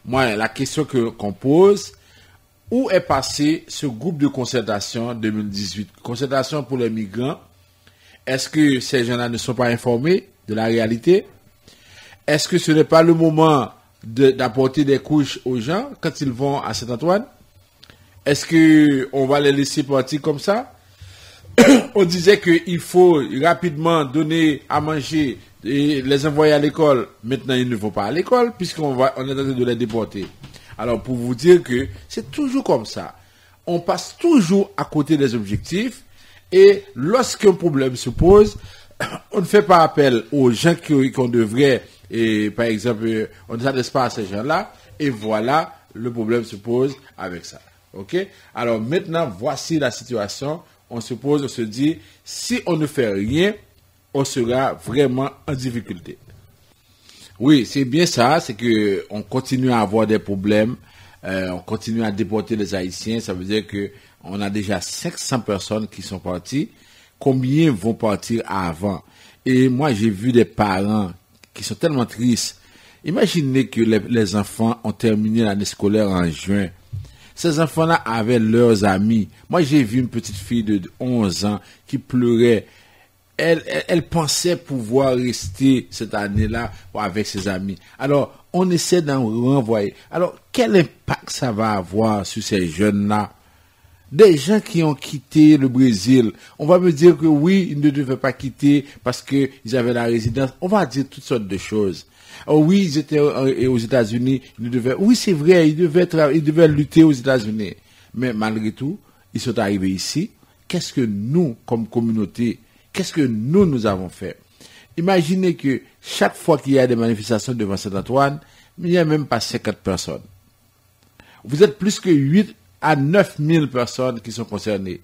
Moi, la question qu'on pose, où est passé ce groupe de concertation 2018? Concertation pour les migrants. Est-ce que ces gens-là ne sont pas informés de la réalité? Est-ce que ce n'est pas le moment d'apporter des couches aux gens quand ils vont à Saint-Antoine? Est-ce qu'on va les laisser partir comme ça? On disait qu'il faut rapidement donner à manger et les envoyer à l'école. Maintenant, ils ne vont pas à l'école puisqu'on est en train de les déporter. Alors, pour vous dire que c'est toujours comme ça. On passe toujours à côté des objectifs et lorsqu'un problème se pose, on ne fait pas appel aux gens qu'on devrait, et par exemple, on ne s'adresse pas à ces gens-là et voilà, le problème se pose avec ça. Ok? Alors maintenant, voici la situation. On se pose, on se dit, si on ne fait rien, on sera vraiment en difficulté. Oui, c'est bien ça, c'est que on continue à avoir des problèmes, on continue à déporter les Haïtiens, ça veut dire que on a déjà 500 personnes qui sont parties. combien vont partir avant. Et moi, j'ai vu des parents qui sont tellement tristes. Imaginez que les enfants ont terminé l'année scolaire en juin. Ces enfants-là avaient leurs amis. Moi, j'ai vu une petite fille de 11 ans qui pleurait. Elle pensait pouvoir rester cette année-là avec ses amis. Alors, on essaie d'en renvoyer. Alors, quel impact ça va avoir sur ces jeunes-là? Des gens qui ont quitté le Brésil, on va me dire que oui, ils ne devaient pas quitter parce qu'ils avaient la résidence. On va dire toutes sortes de choses. Oh oui, ils étaient aux États-Unis, oui, c'est vrai, ils devaient lutter aux États-Unis. Mais malgré tout, ils sont arrivés ici. Qu'est-ce que nous, comme communauté, qu'est-ce que nous avons fait? Imaginez que chaque fois qu'il y a des manifestations devant Saint-Antoine, il n'y a même pas 50 personnes. Vous êtes plus que 8 à 9 000 personnes qui sont concernées.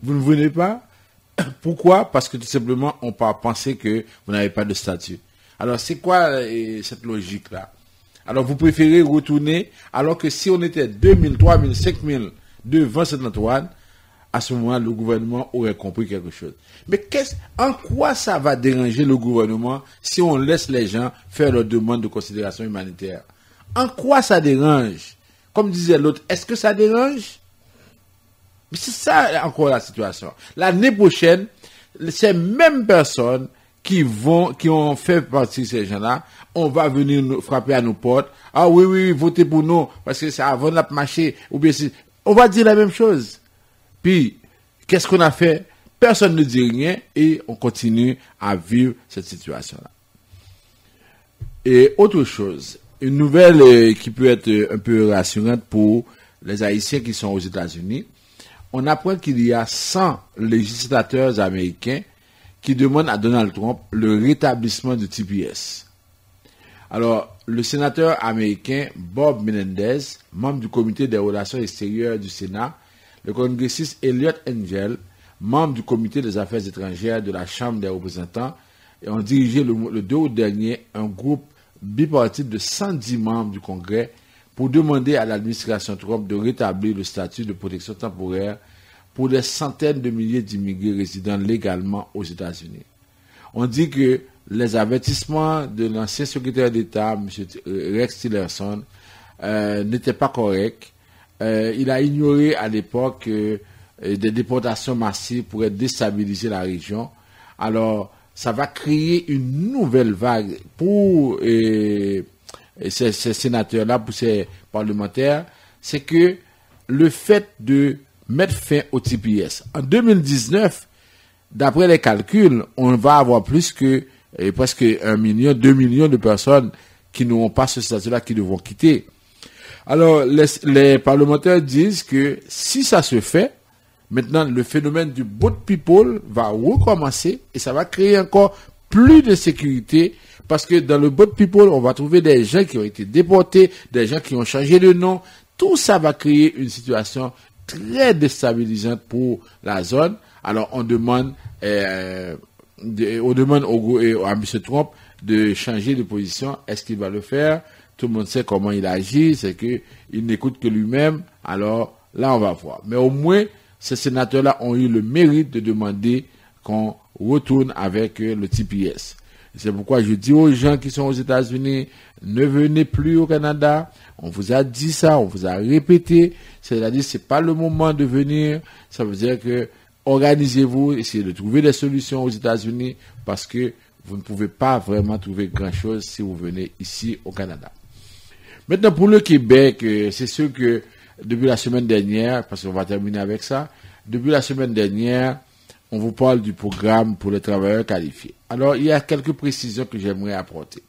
Vous ne venez pas? Pourquoi? Parce que tout simplement, on peut penser que vous n'avez pas de statut. Alors, c'est quoi cette logique-là? Alors, vous préférez retourner, alors que si on était 2 000, 3 000, 5 000 devant Saint-Antoine, à ce moment, le gouvernement aurait compris quelque chose. Mais en quoi ça va déranger le gouvernement si on laisse les gens faire leur demande de considération humanitaire? En quoi ça dérange? Comme disait l'autre, est-ce que ça dérange? Mais c'est ça encore la situation. L'année prochaine, ces mêmes personnes qui ont fait partie de ces gens-là, on va venir nous frapper à nos portes. Ah oui, votez pour nous, parce que c'est avant de la marcher. Ou bien on va dire la même chose. Puis, qu'est-ce qu'on a fait? Personne ne dit rien et on continue à vivre cette situation-là. Et autre chose, une nouvelle qui peut être un peu rassurante pour les Haïtiens qui sont aux États-Unis, on apprend qu'il y a 100 législateurs américains qui demandent à Donald Trump le rétablissement du TPS. Alors, le sénateur américain Bob Menendez, membre du comité des relations extérieures du Sénat, le congressiste Elliot Engel, membre du comité des affaires étrangères de la Chambre des représentants, et ont dirigé le 2 août dernier un groupe bipartite de 110 membres du Congrès pour demander à l'administration Trump de rétablir le statut de protection temporaire pour des centaines de milliers d'immigrés résidant légalement aux États-Unis. On dit que les avertissements de l'ancien secrétaire d'État, M. Rex Tillerson, n'étaient pas corrects. Il a ignoré à l'époque que des déportations massives pourraient déstabiliser la région. Alors, ça va créer une nouvelle vague pour ces sénateurs-là, pour ces parlementaires. C'est que le fait de mettre fin au TPS. En 2019, d'après les calculs, on va avoir plus que presque 1 million, 2 millions de personnes qui n'auront pas ce statut-là, qui devront quitter. Alors, les parlementaires disent que si ça se fait, maintenant, le phénomène du boat people va recommencer et ça va créer encore plus de sécurité parce que dans le boat people, on va trouver des gens qui ont été déportés, des gens qui ont changé de nom. Tout ça va créer une situation très déstabilisante pour la zone. Alors, on demande à M. Trump de changer de position. Est-ce qu'il va le faire? Tout le monde sait comment il agit, c'est qu'il n'écoute que lui-même. Alors, là, on va voir. Mais au moins, ces sénateurs-là ont eu le mérite de demander qu'on retourne avec le TPS. C'est pourquoi je dis aux gens qui sont aux États-Unis, ne venez plus au Canada. On vous a dit ça, on vous a répété. C'est-à-dire, c'est pas le moment de venir. Ça veut dire que organisez-vous, essayez de trouver des solutions aux États-Unis parce que vous ne pouvez pas vraiment trouver grand-chose si vous venez ici au Canada. Maintenant, pour le Québec, c'est sûr que depuis la semaine dernière, parce qu'on va terminer avec ça, depuis la semaine dernière, on vous parle du programme pour les travailleurs qualifiés. Alors, il y a quelques précisions que j'aimerais apporter.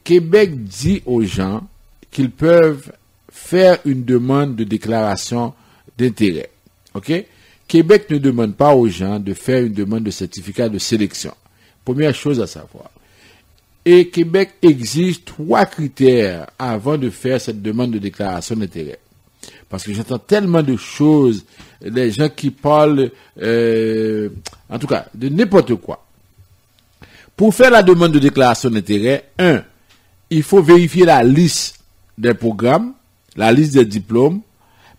Québec dit aux gens qu'ils peuvent faire une demande de déclaration d'intérêt. OK? Québec ne demande pas aux gens de faire une demande de certificat de sélection. Première chose à savoir. Et Québec exige 3 critères avant de faire cette demande de déclaration d'intérêt. Parce que j'entends tellement de choses, les gens qui parlent, en tout cas, de n'importe quoi. Pour faire la demande de déclaration d'intérêt, 1, il faut vérifier la liste des programmes, la liste des diplômes,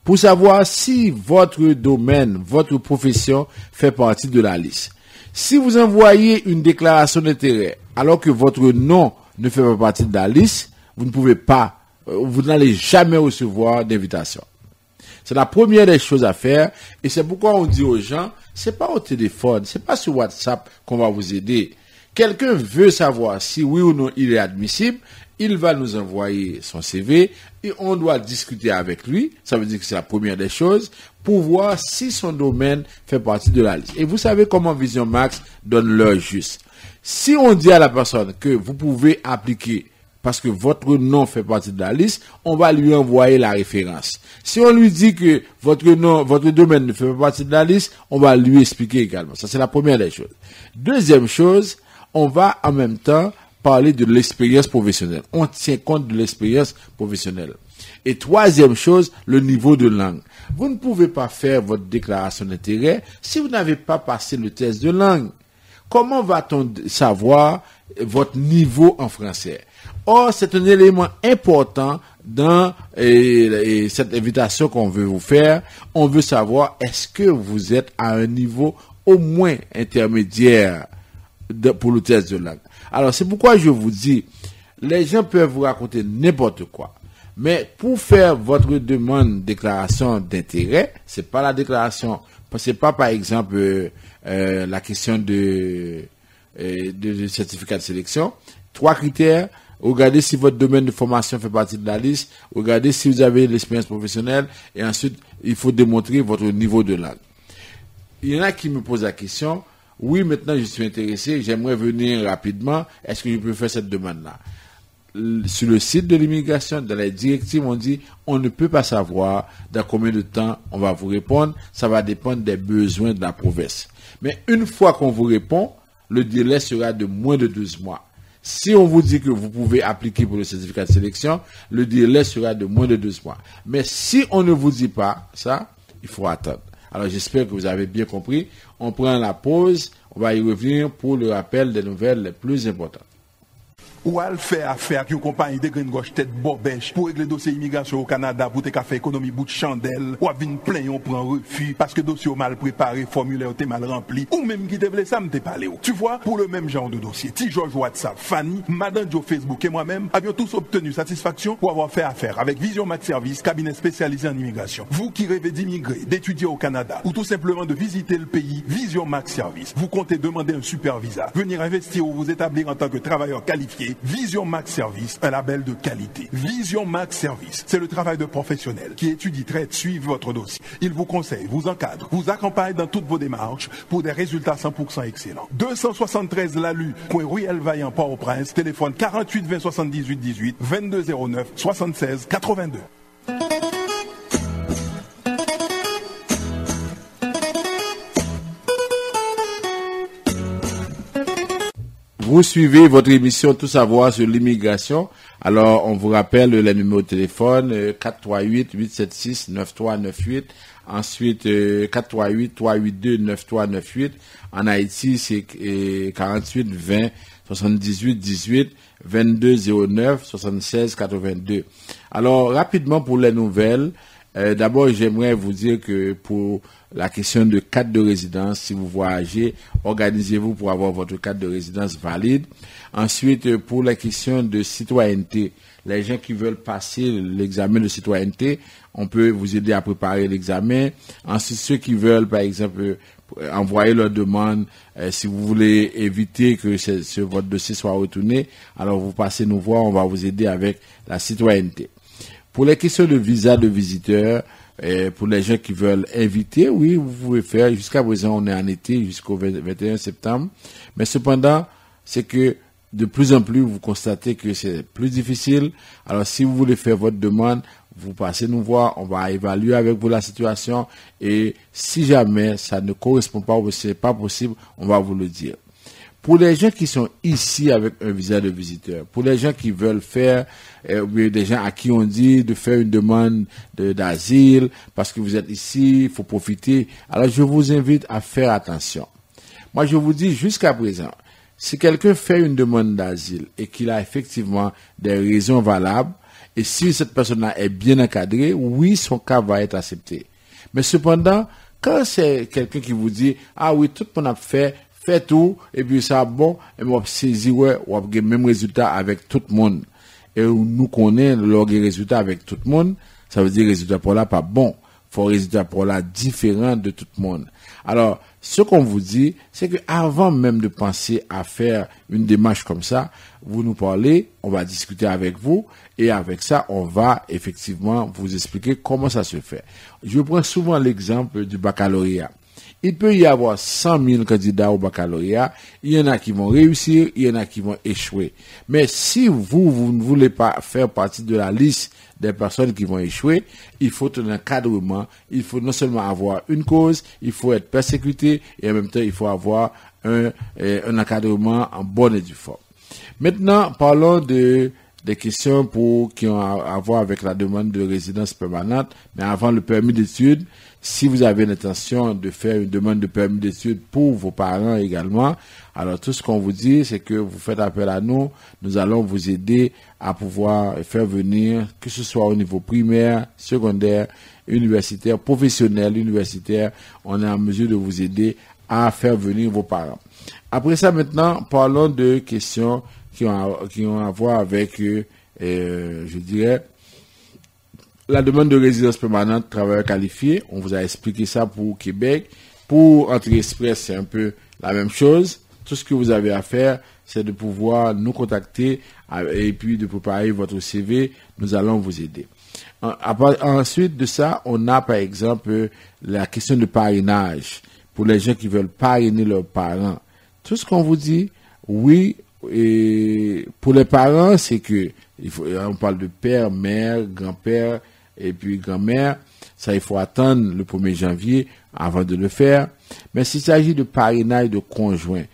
pour savoir si votre domaine, votre profession fait partie de la liste. Si vous envoyez une déclaration d'intérêt alors que votre nom ne fait pas partie de la liste, vous ne pouvez pas, vous n'allez jamais recevoir d'invitation. C'est la première des choses à faire et c'est pourquoi on dit aux gens, c'est pas au téléphone, c'est pas sur WhatsApp qu'on va vous aider. Quelqu'un veut savoir si oui ou non il est admissible, il va nous envoyer son CV et on doit discuter avec lui. Ça veut dire que c'est la première des choses pour voir si son domaine fait partie de la liste. Et vous savez comment Vision Max donne l'heure juste. Si on dit à la personne que vous pouvez appliquer parce que votre nom fait partie de la liste, on va lui envoyer la référence. Si on lui dit que votre nom, votre domaine ne fait pas partie de la liste, on va lui expliquer également. Ça, c'est la première des choses. Deuxième chose, on va en même temps parler de l'expérience professionnelle. On tient compte de l'expérience professionnelle. Et troisième chose, le niveau de langue. Vous ne pouvez pas faire votre déclaration d'intérêt si vous n'avez pas passé le test de langue. Comment va-t-on savoir votre niveau en français? Or, c'est un élément important dans cette invitation qu'on veut vous faire. On veut savoir est-ce que vous êtes à un niveau au moins intermédiaire pour le test de langue. Alors, c'est pourquoi je vous dis, les gens peuvent vous raconter n'importe quoi. Mais pour faire votre demande de déclaration d'intérêt, c'est pas la déclaration, c'est pas par exemple la question de certificat de sélection. 3 critères. Regardez si votre domaine de formation fait partie de la liste. Regardez si vous avez l'expérience professionnelle. Et ensuite, il faut démontrer votre niveau de langue. Il y en a qui me posent la question. Oui, maintenant je suis intéressé, j'aimerais venir rapidement. Est-ce que je peux faire cette demande-là? Sur le site de l'immigration, dans les directives, on dit on ne peut pas savoir dans combien de temps on va vous répondre. Ça va dépendre des besoins de la province. Mais une fois qu'on vous répond, le délai sera de moins de 12 mois. Si on vous dit que vous pouvez appliquer pour le certificat de sélection, le délai sera de moins de 12 mois. Mais si on ne vous dit pas ça, il faut attendre. Alors j'espère que vous avez bien compris. On prend la pause, on va y revenir pour le rappel des nouvelles les plus importantes. Ou à le faire affaire avec une compagnie de green gauche tête bobèche pour régler le dossier immigration au Canada pour te faire économie bout de chandelle ou à venir plein on prend refus parce que dossier mal préparé, formulaire t'es mal rempli ou même qui te voulait ça me t'es parlé. Tu vois, pour le même genre de dossier, T. George WhatsApp, Fanny, Madame Joe Facebook et moi-même avions tous obtenu satisfaction pour avoir fait affaire avec Vision Max Service, cabinet spécialisé en immigration. Vous qui rêvez d'immigrer, d'étudier au Canada ou tout simplement de visiter le pays, Vision Max Service, vous comptez demander un super visa, venir investir ou vous établir en tant que travailleur qualifié. Vision Max Service, un label de qualité. Vision Max Service, c'est le travail de professionnels qui étudie, traite, suivent votre dossier. Il vous conseille, vous encadre, vous accompagne dans toutes vos démarches pour des résultats 100% excellents. 273 Lalu, coin Ruelle Vaillant, Port-au-Prince, téléphone 48 20 78 18, 22 09 76 82. Vous suivez votre émission Tout savoir sur l'immigration. Alors, on vous rappelle les numéros de téléphone 438-876-9398. Ensuite, 438-382-9398. En Haïti, c'est 48-20-78-18, 22-09-76-82. Alors, rapidement pour les nouvelles, d'abord, j'aimerais vous dire que pour la question de carte de résidence, si vous voyagez, organisez-vous pour avoir votre carte de résidence valide. Ensuite, pour la question de citoyenneté, les gens qui veulent passer l'examen de citoyenneté, on peut vous aider à préparer l'examen. Ensuite, ceux qui veulent, par exemple, envoyer leur demande, si vous voulez éviter que votre dossier soit retourné, alors vous passez nous voir, on va vous aider avec la citoyenneté. Pour les questions de visa de visiteurs, pour les gens qui veulent inviter, oui, vous pouvez faire. Jusqu'à présent, on est en été jusqu'au 21 septembre. Mais cependant, c'est que de plus en plus, vous constatez que c'est plus difficile. Alors, si vous voulez faire votre demande, vous passez nous voir, on va évaluer avec vous la situation. Et si jamais ça ne correspond pas ou ce n'est pas possible, on va vous le dire. Pour les gens qui sont ici avec un visa de visiteur, pour les gens qui veulent faire, des gens à qui on dit de faire une demande d'asile, parce que vous êtes ici, il faut profiter. Alors je vous invite à faire attention. Moi je vous dis jusqu'à présent, si quelqu'un fait une demande d'asile et qu'il a effectivement des raisons valables, Et si cette personne-là est bien encadrée, oui, son cas va être accepté. Mais cependant, quand c'est quelqu'un qui vous dit, ah oui, tout le monde a fait tout, et puis ça, bon, et on va saisir, ouais, on va avoir le même résultat avec tout le monde. Et nous connaissons le résultat avec tout le monde, ça veut dire résultat pour là pas bon. Faut résultat pour là différent de tout le monde. Alors, ce qu'on vous dit, c'est que avant même de penser à faire une démarche comme ça, vous nous parlez, on va discuter avec vous, et avec ça, on va effectivement vous expliquer comment ça se fait. Je prends souvent l'exemple du baccalauréat. Il peut y avoir 100 000 candidats au baccalauréat. Il y en a qui vont réussir, il y en a qui vont échouer. Mais si vous ne voulez pas faire partie de la liste des personnes qui vont échouer, il faut un encadrement. Il faut non seulement avoir une cause, il faut être persécuté et en même temps, il faut avoir un encadrement en bonne et due forme. Maintenant, parlons des questions qui ont à voir avec la demande de résidence permanente. Mais avant le permis d'études, si vous avez l'intention de faire une demande de permis d'études pour vos parents également, alors tout ce qu'on vous dit, c'est que vous faites appel à nous. Nous allons vous aider à pouvoir faire venir, que ce soit au niveau primaire, secondaire, universitaire, professionnel, universitaire, on est en mesure de vous aider à faire venir vos parents. Après ça, maintenant, parlons de questions qui ont à voir avec, je dirais, la demande de résidence permanente, travailleur qualifié. On vous a expliqué ça pour Québec. Pour Entrée Express, c'est un peu la même chose. Tout ce que vous avez à faire, c'est de pouvoir nous contacter et puis de préparer votre CV. Nous allons vous aider. Ensuite de ça, on a par exemple la question de parrainage pour les gens qui veulent parrainer leurs parents. Tout ce qu'on vous dit, oui, et pour les parents, c'est que on parle de père, mère, grand-père et puis grand-mère. Ça, il faut attendre le 1er janvier avant de le faire. Mais s'il s'agit de parrainage de conjoint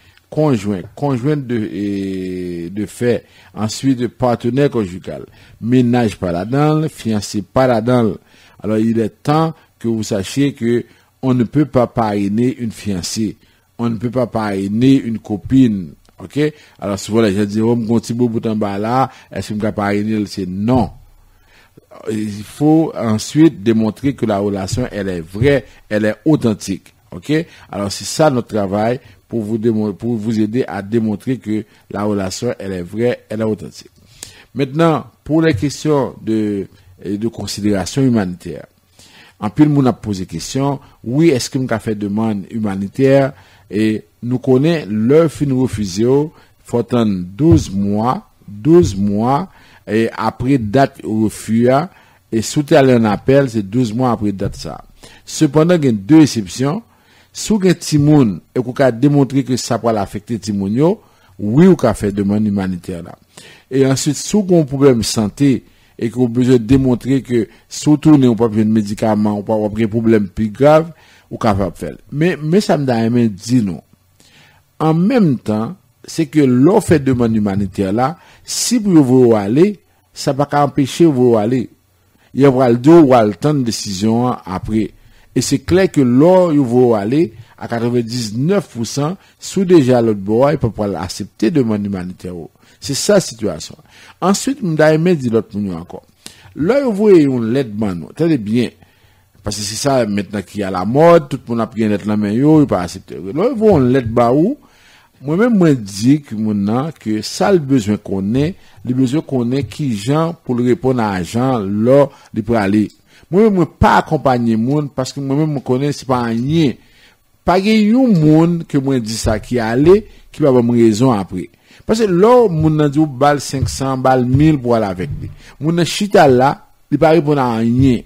de fait, ensuite de partenaire conjugal, ménage pas là-dedans, fiancé pas là-dedans. Alors, il est temps que vous sachiez que on ne peut pas parrainer une fiancée. On ne peut pas parrainer une copine. OK? Alors, souvent, les gens disent, oh, mon petit bout en bas là, est-ce que je peux parrainer? C'est non. Il faut ensuite démontrer que la relation, elle est vraie, elle est authentique. OK? Alors, c'est ça notre travail pour vous aider à démontrer que la relation, elle est vraie, elle est authentique. Maintenant, pour les questions de considération humanitaire, en plus, nous a posé question, oui, est-ce que nous avons fait demande humanitaire et nous connaissons leur fin refusé, faut attendre 12 mois, et après date au refus, et sous un appel, c'est 12 mois après date ça. Cependant, il y a deux exceptions. Si vous avez Timoun et vous avez démontré que ça peut l'affecter Timoun, oui, vous avez fait demande humanitaire là. Et ensuite, si vous avez un problème de santé et que vous avez besoin de démontrer que surtout vous n'avez pas besoin de médicaments ou pas un problème plus grave, vous avez capable de faire. Mais ça me donne dit non. En même temps, c'est que l'offre fait demande humanitaire là, si vous voulez aller, ça va pas empêcher vous aller. Il y aura le deux ou le temps de décision après. Et c'est clair que là, vous voulez aller, à 99%, sous déjà l'autre bois, il peut pas accepter demande humanitaire. C'est ça la situation. Ensuite, je vais dire l'autre monde encore. Là, vous voyez une lettre man, tenez bien. Parce que c'est ça maintenant qui est à la mode, tout le monde a pris une lettre la main, il peut pas accepter. Là, vous voyez une lettre baou. Moi-même, moi, dis que ça, le besoin qu'on ait, qui gens pour le répondre à gens, là, il peut aller. Moi-même, moi, pas accompagner monde, parce que moi-même, je connais, c'est pas rien. Pas un monde que moi, dis ça, qui allait, qui va avoir raison après. Parce que là, moun nan dit ou bal 500, bal 1000 pour aller avec lui. Moun nan chita là, il pas répondre à rien.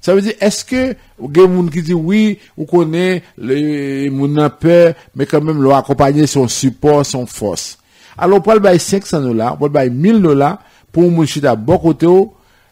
Ça veut dire, est-ce que, gen moun qui dit oui, ou connaît, moun nan peur, mais quand même, l'on accompagner son support, son force. Alors, pour le bail $500, pour le bail $1000, pour moun chita bon côté,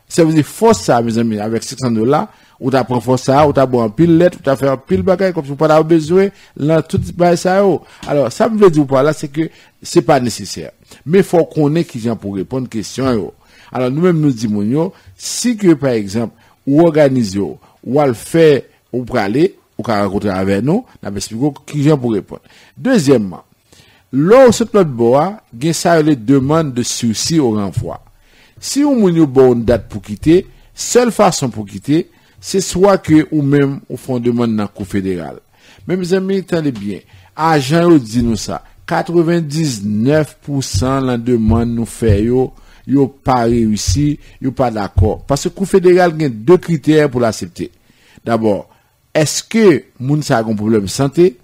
ça veut dire force ça, mes amis, avec $600, ou t'as pris force ça, ou t'as bon pile lettre, ou t'as fait un pile bagage, comme si vous pas avoir besoin, là, tout bail ça, Alors, ça me veut dire par là, c'est que, c'est pas nécessaire. Mais faut qu'on ait qui vient pour répondre question, Alors, nous-mêmes, nous disons, si que, par exemple, ou organiser, ou à le faire, ou pour aller, ou qu'à rencontrer avec nous, n'a pas expliqué qui vient pour répondre. Deuxièmement, là, ce notre bois, gen ça les demandes de sursis au renvoi. Si on moun yo bon date pour quitter, seule façon pour quitter, c'est soit que ou même au fond demande dans cour fédéral. Mais mes amis, attendez bien. Agent yo dit nous ça. 99% la demande nous fait yo pas réussi, yo pas d'accord. Parce que cour fédéral a deux critères pour l'accepter. D'abord, est-ce que moun sa a un problème de santé?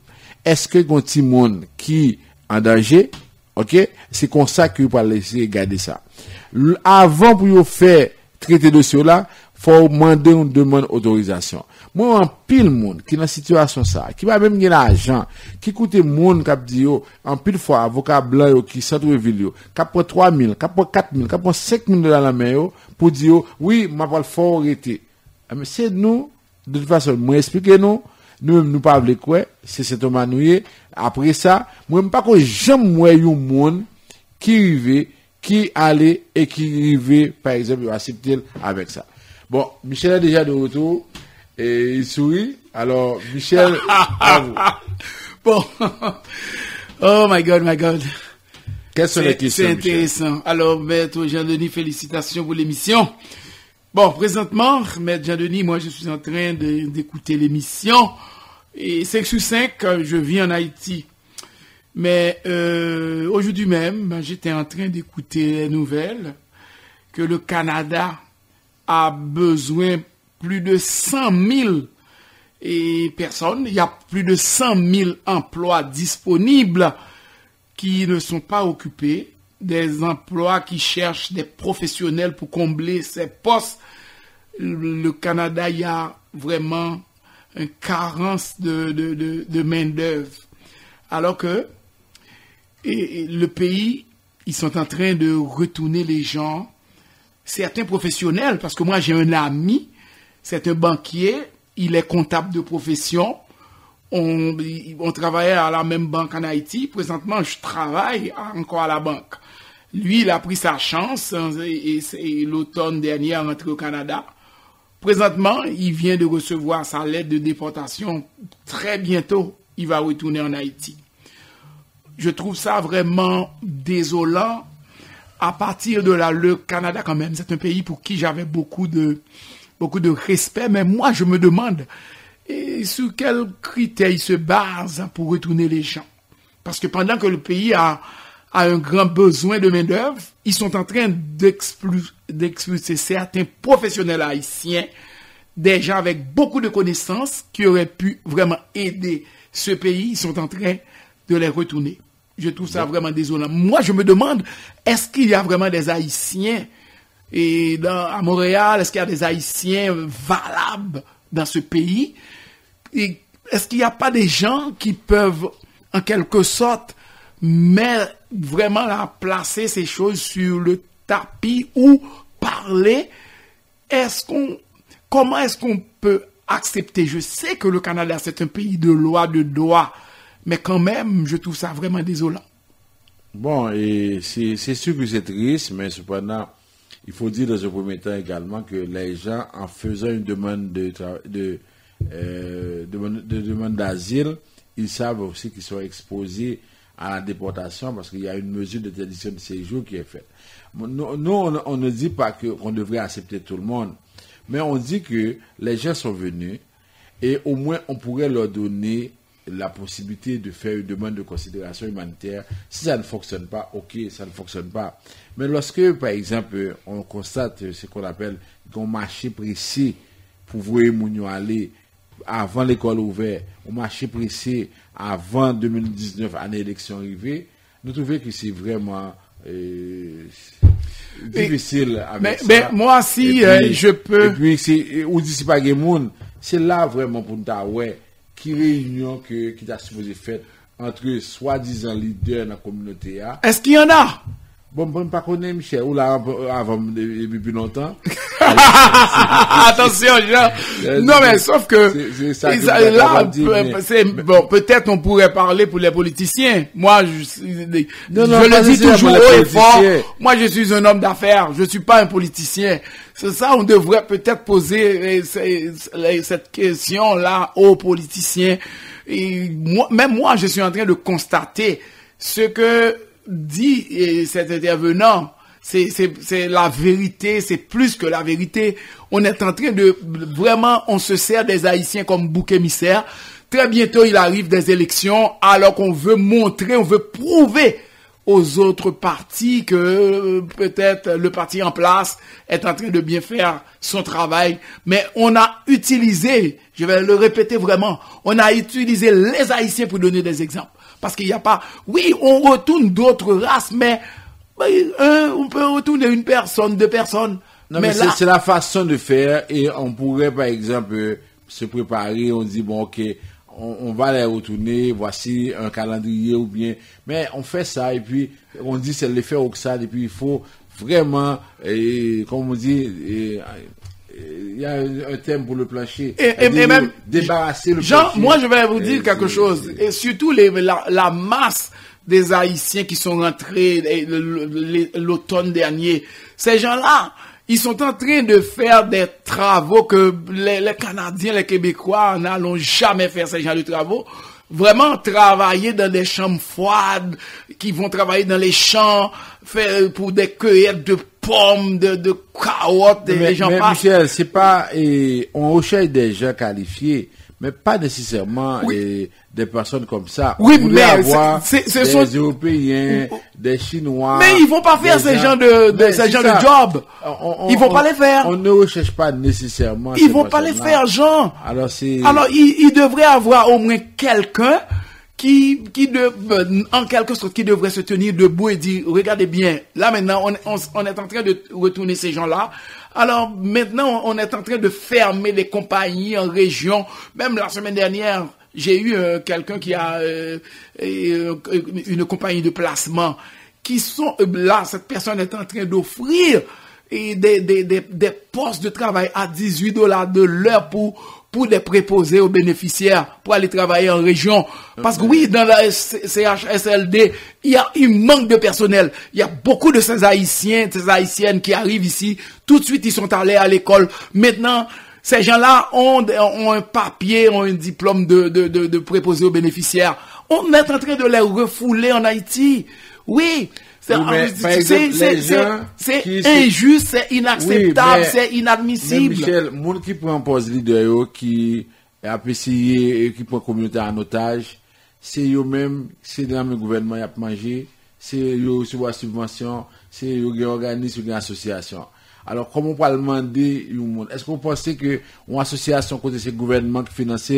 Est-ce que gon ti moun qui en danger? OK? C'est comme ça que vous pas laisser regarder ça. Avant pour vous faire traiter dossier là, faut demander une demande d'autorisation. Moi, en pile monde qui dans situation ça, qui va même gagner l'argent, qui coûte monde qui dit en pile fois avocat blanc yo qui centre-ville yo, qui prend 3000, qui prend 4000, qui prend 5000 $ la main yo pour dire oui, m'a pas le faut arrêter. Mais c'est nous de toute façon, moi expliquer nous pas vle quoi, c'est cet homme après ça, moi pas que jamais moi yon monde qui rive qui allait et qui rive par exemple accepter avec ça. Bon, Michel est déjà de retour et il sourit. Alors, Michel, à vous. Bon. Oh my God. Quelles sont les questions? C'est intéressant. Michel? Alors, Maître Jean-Denis, félicitations pour l'émission. Bon, présentement, Maître Jean-Denis, moi, je suis en train d'écouter l'émission. Et 5 sur 5, je vis en Haïti. Mais aujourd'hui même, j'étais en train d'écouter les nouvelles que le Canada a besoin plus de 100 000 personnes. Il y a plus de 100 000 emplois disponibles qui ne sont pas occupés. Des emplois qui cherchent des professionnels pour combler ces postes. Le Canada, il y a vraiment une carence de main-d'œuvre. Alors que le pays, ils sont en train de retourner les gens. Certains professionnels, parce que moi j'ai un ami, c'est un banquier, il est comptable de profession, on travaillait à la même banque en Haïti, présentement je travaille encore à la banque. Lui, il a pris sa chance et l'automne dernier est rentré au Canada. Présentement, il vient de recevoir sa lettre de déportation. Très bientôt, il va retourner en Haïti. Je trouve ça vraiment désolant. À partir de là, le Canada, quand même, c'est un pays pour qui j'avais beaucoup de respect. Mais moi, je me demande sur quels critères il se base pour retourner les gens. Parce que pendant que le pays a un grand besoin de main-d'œuvre, ils sont en train d'expulser certains professionnels haïtiens, des gens avec beaucoup de connaissances qui auraient pu vraiment aider ce pays. Ils sont en train de les retourner. Je trouve ça vraiment désolant. Moi, je me demande, est-ce qu'il y a vraiment des Haïtiens à Montréal? Est-ce qu'il y a des Haïtiens valables dans ce pays? Et est-ce qu'il n'y a pas des gens qui peuvent, en quelque sorte, vraiment placer ces choses sur le tapis ou parler? Comment est-ce qu'on peut accepter? Je sais que le Canada, c'est un pays de loi, de droit. Mais quand même, je trouve ça vraiment désolant. Bon, et c'est sûr que c'est triste, mais cependant, il faut dire dans un premier temps également que les gens, en faisant une demande demande d'asile, ils savent aussi qu'ils sont exposés à la déportation parce qu'il y a une mesure d'interdiction de séjour qui est faite. Nous, on ne dit pas qu'on devrait accepter tout le monde, mais on dit que les gens sont venus et au moins on pourrait leur donner la possibilité de faire une demande de considération humanitaire. Si ça ne fonctionne pas, ok, ça ne fonctionne pas. Mais lorsque, par exemple, on constate ce qu'on appelle un marché pressé pour voir moun aller avant l'école ouverte, un marché pressé avant 2019, année élection arrivée, nous trouvons que c'est vraiment difficile avec ça. Mais moi, si puis, je peux... Et puis, ou d'ici pas de monde, c'est là vraiment pour nous ouais, qui réunion qui t'a supposé faire entre soi-disant leaders dans la communauté. Est-ce qu'il y en a? Bon, pas connaître Michel, ou là, avant, depuis longtemps. Attention, Jean. Non, mais sauf que, bon, peut-être on pourrait parler pour les politiciens. Moi, je le dis toujours haut et fort. Moi, je suis un homme d'affaires. Je suis pas un politicien. C'est ça, on devrait peut-être poser cette question-là aux politiciens. Et même moi, je suis en train de constater ce que dit cet intervenant, c'est la vérité, c'est plus que la vérité. On est en train de, vraiment, on se sert des Haïtiens comme bouc émissaire. Très bientôt, il arrive des élections, alors qu'on veut montrer, on veut prouver aux autres partis que peut-être le parti en place est en train de bien faire son travail. Mais on a utilisé, je vais le répéter vraiment, on a utilisé les Haïtiens pour donner des exemples. Parce qu'il n'y a pas, oui, on retourne d'autres races, mais on peut retourner une personne, deux personnes. Non, mais c'est la façon de faire, et on pourrait, par exemple, se préparer, on dit, bon, ok, on va les retourner, voici un calendrier ou bien, mais on fait ça et puis on dit c'est l'effet Oxade et puis il faut vraiment, comme on dit, il y a un thème pour le plancher, et même débarrasser le Jean, plancher. moi je vais vous dire quelque chose, et surtout la masse des Haïtiens qui sont rentrés l'automne dernier, ces gens-là, ils sont en train de faire des travaux que les Canadiens, les Québécois n'allons jamais faire ces genre de travaux. Vraiment travailler dans des chambres froides, qui vont travailler dans les champs, faire pour des cueillettes de pommes, de carottes, et gens mais passent. Michel, c'est pas, on recherche des gens qualifiés, mais pas nécessairement des personnes comme ça. Oui, on mais avoir ce des sont Européens, des Chinois. Mais ils vont pas faire ces gens de job. Ils vont pas les faire. On ne recherche pas nécessairement. Ils vont pas les faire, Jean. Alors il devrait avoir au moins quelqu'un qui en quelque sorte, qui devrait se tenir debout et dire, regardez bien, là maintenant, on est en train de retourner ces gens-là. Alors maintenant, on est en train de fermer les compagnies en région. Même la semaine dernière, j'ai eu quelqu'un qui a une compagnie de placement qui sont là. Cette personne est en train d'offrir des postes de travail à $18 de l'heure pour des préposés aux bénéficiaires pour aller travailler en région. Parce que oui, dans la CHSLD, il manque de personnel. Il y a beaucoup de ces Haïtiens, ces Haïtiennes qui arrivent ici. Tout de suite, ils sont allés à l'école. Maintenant, ces gens-là ont un papier, ont un diplôme de préposé aux bénéficiaires. On est en train de les refouler en Haïti. Oui. C'est injuste, c'est inacceptable, c'est inadmissible. Mais Michel, monde qui prend un poste leader, qui a essayé et qui prend la communauté en otage, c'est eux-mêmes, c'est dans le gouvernement qui a mangé, c'est eux qui ont subvention, c'est eux qui organisent une association. Alors, comment on peut demander, est-ce que vous pensez que une association côté ce gouvernement qui finance,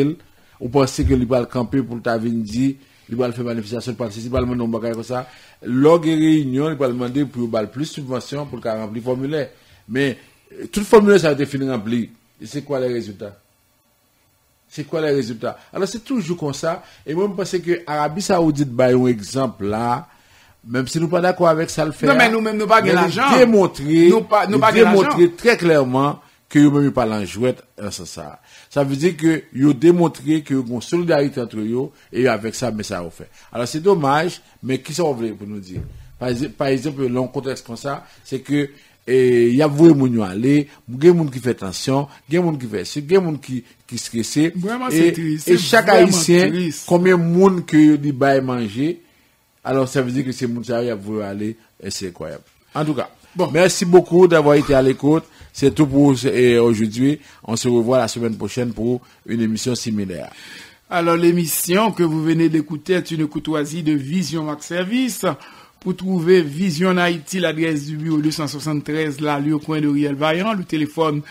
ou pensez que il va camper pour ta dire, il va faire manifestation pour participer, il va demander un bagage comme ça? Lors des réunions, il va demander pour plus de subventions pour remplir le formulaire. Mais tout formulaire, ça a été fini rempli. Et c'est quoi les résultats? Alors, c'est toujours comme ça. Et moi, je pense que l'Arabie Saoudite, par un exemple là, même si nous ne sommes pas d'accord avec ça, le fait. Non, mais nous-mêmes, nous pas l'argent. Démontrer très clairement que nous-mêmes pas l'enjouette, ça. Ça veut dire que vous démontrez que vous avez une solidarité entre eux, et avec ça, mais ça a fait. Alors, c'est dommage, mais qui sont venus pour nous dire? Par exemple, dans un contexte comme ça, c'est que, il y a vraiment gens aller, il y a des gens qui font attention, il y a des gens qui font ça, il y a des gens qui se stressent. Vraiment, c'est triste. Et chaque Haïtien, combien de monde que dit bail manger, alors ça veut dire que ces gens qui veulent aller, et c'est incroyable. En tout cas, merci beaucoup d'avoir été à l'écoute. C'est tout pour aujourd'hui. On se revoit la semaine prochaine pour une émission similaire. Alors, l'émission que vous venez d'écouter est une courtoisie de Vision Max Service. Pour trouver Vision Haïti, l'adresse du bureau 273, l'allure au coin de Riel Vaillant. Le téléphone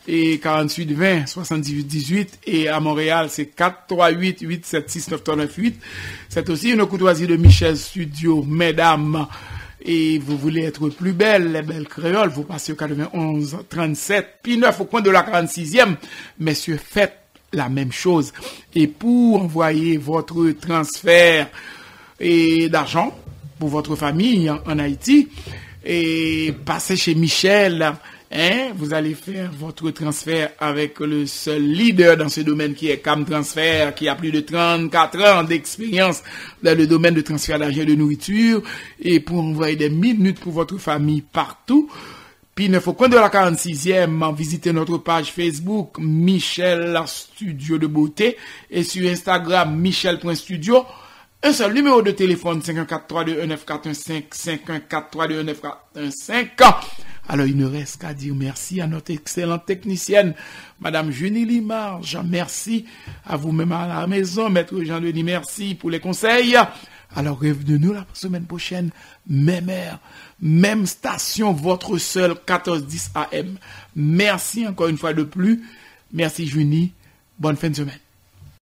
est 48 20 78 18 et à Montréal, c'est 438 876 998. C'est aussi une courtoisie de Michel Studio, mesdames. Et vous voulez être plus belle, les belles créoles, vous passez au 91 37, puis 9 au coin de la 46e. Messieurs, faites la même chose. Et pour envoyer votre transfert d'argent pour votre famille en Haïti, et passez chez Michel, vous allez faire votre transfert avec le seul leader dans ce domaine qui est Cam Transfert, qui a plus de 34 ans d'expérience dans le domaine de transfert d'argent et de nourriture, et pour envoyer des minutes pour votre famille partout. Puis, il ne faut qu'un de la 46e, visiter notre page Facebook, Michel Studio de Beauté, et sur Instagram, Michel.studio. Un seul numéro de téléphone, 514-321-9415, 514-321-9415. Alors, il ne reste qu'à dire merci à notre excellente technicienne, Madame Junie Limarge. Merci à vous-même à la maison, Maître Jean-Denis, merci pour les conseils. Alors, revenez-nous la semaine prochaine, même heure, même station, votre seul 1410 AM. Merci encore une fois de plus. Merci Junie. Bonne fin de semaine.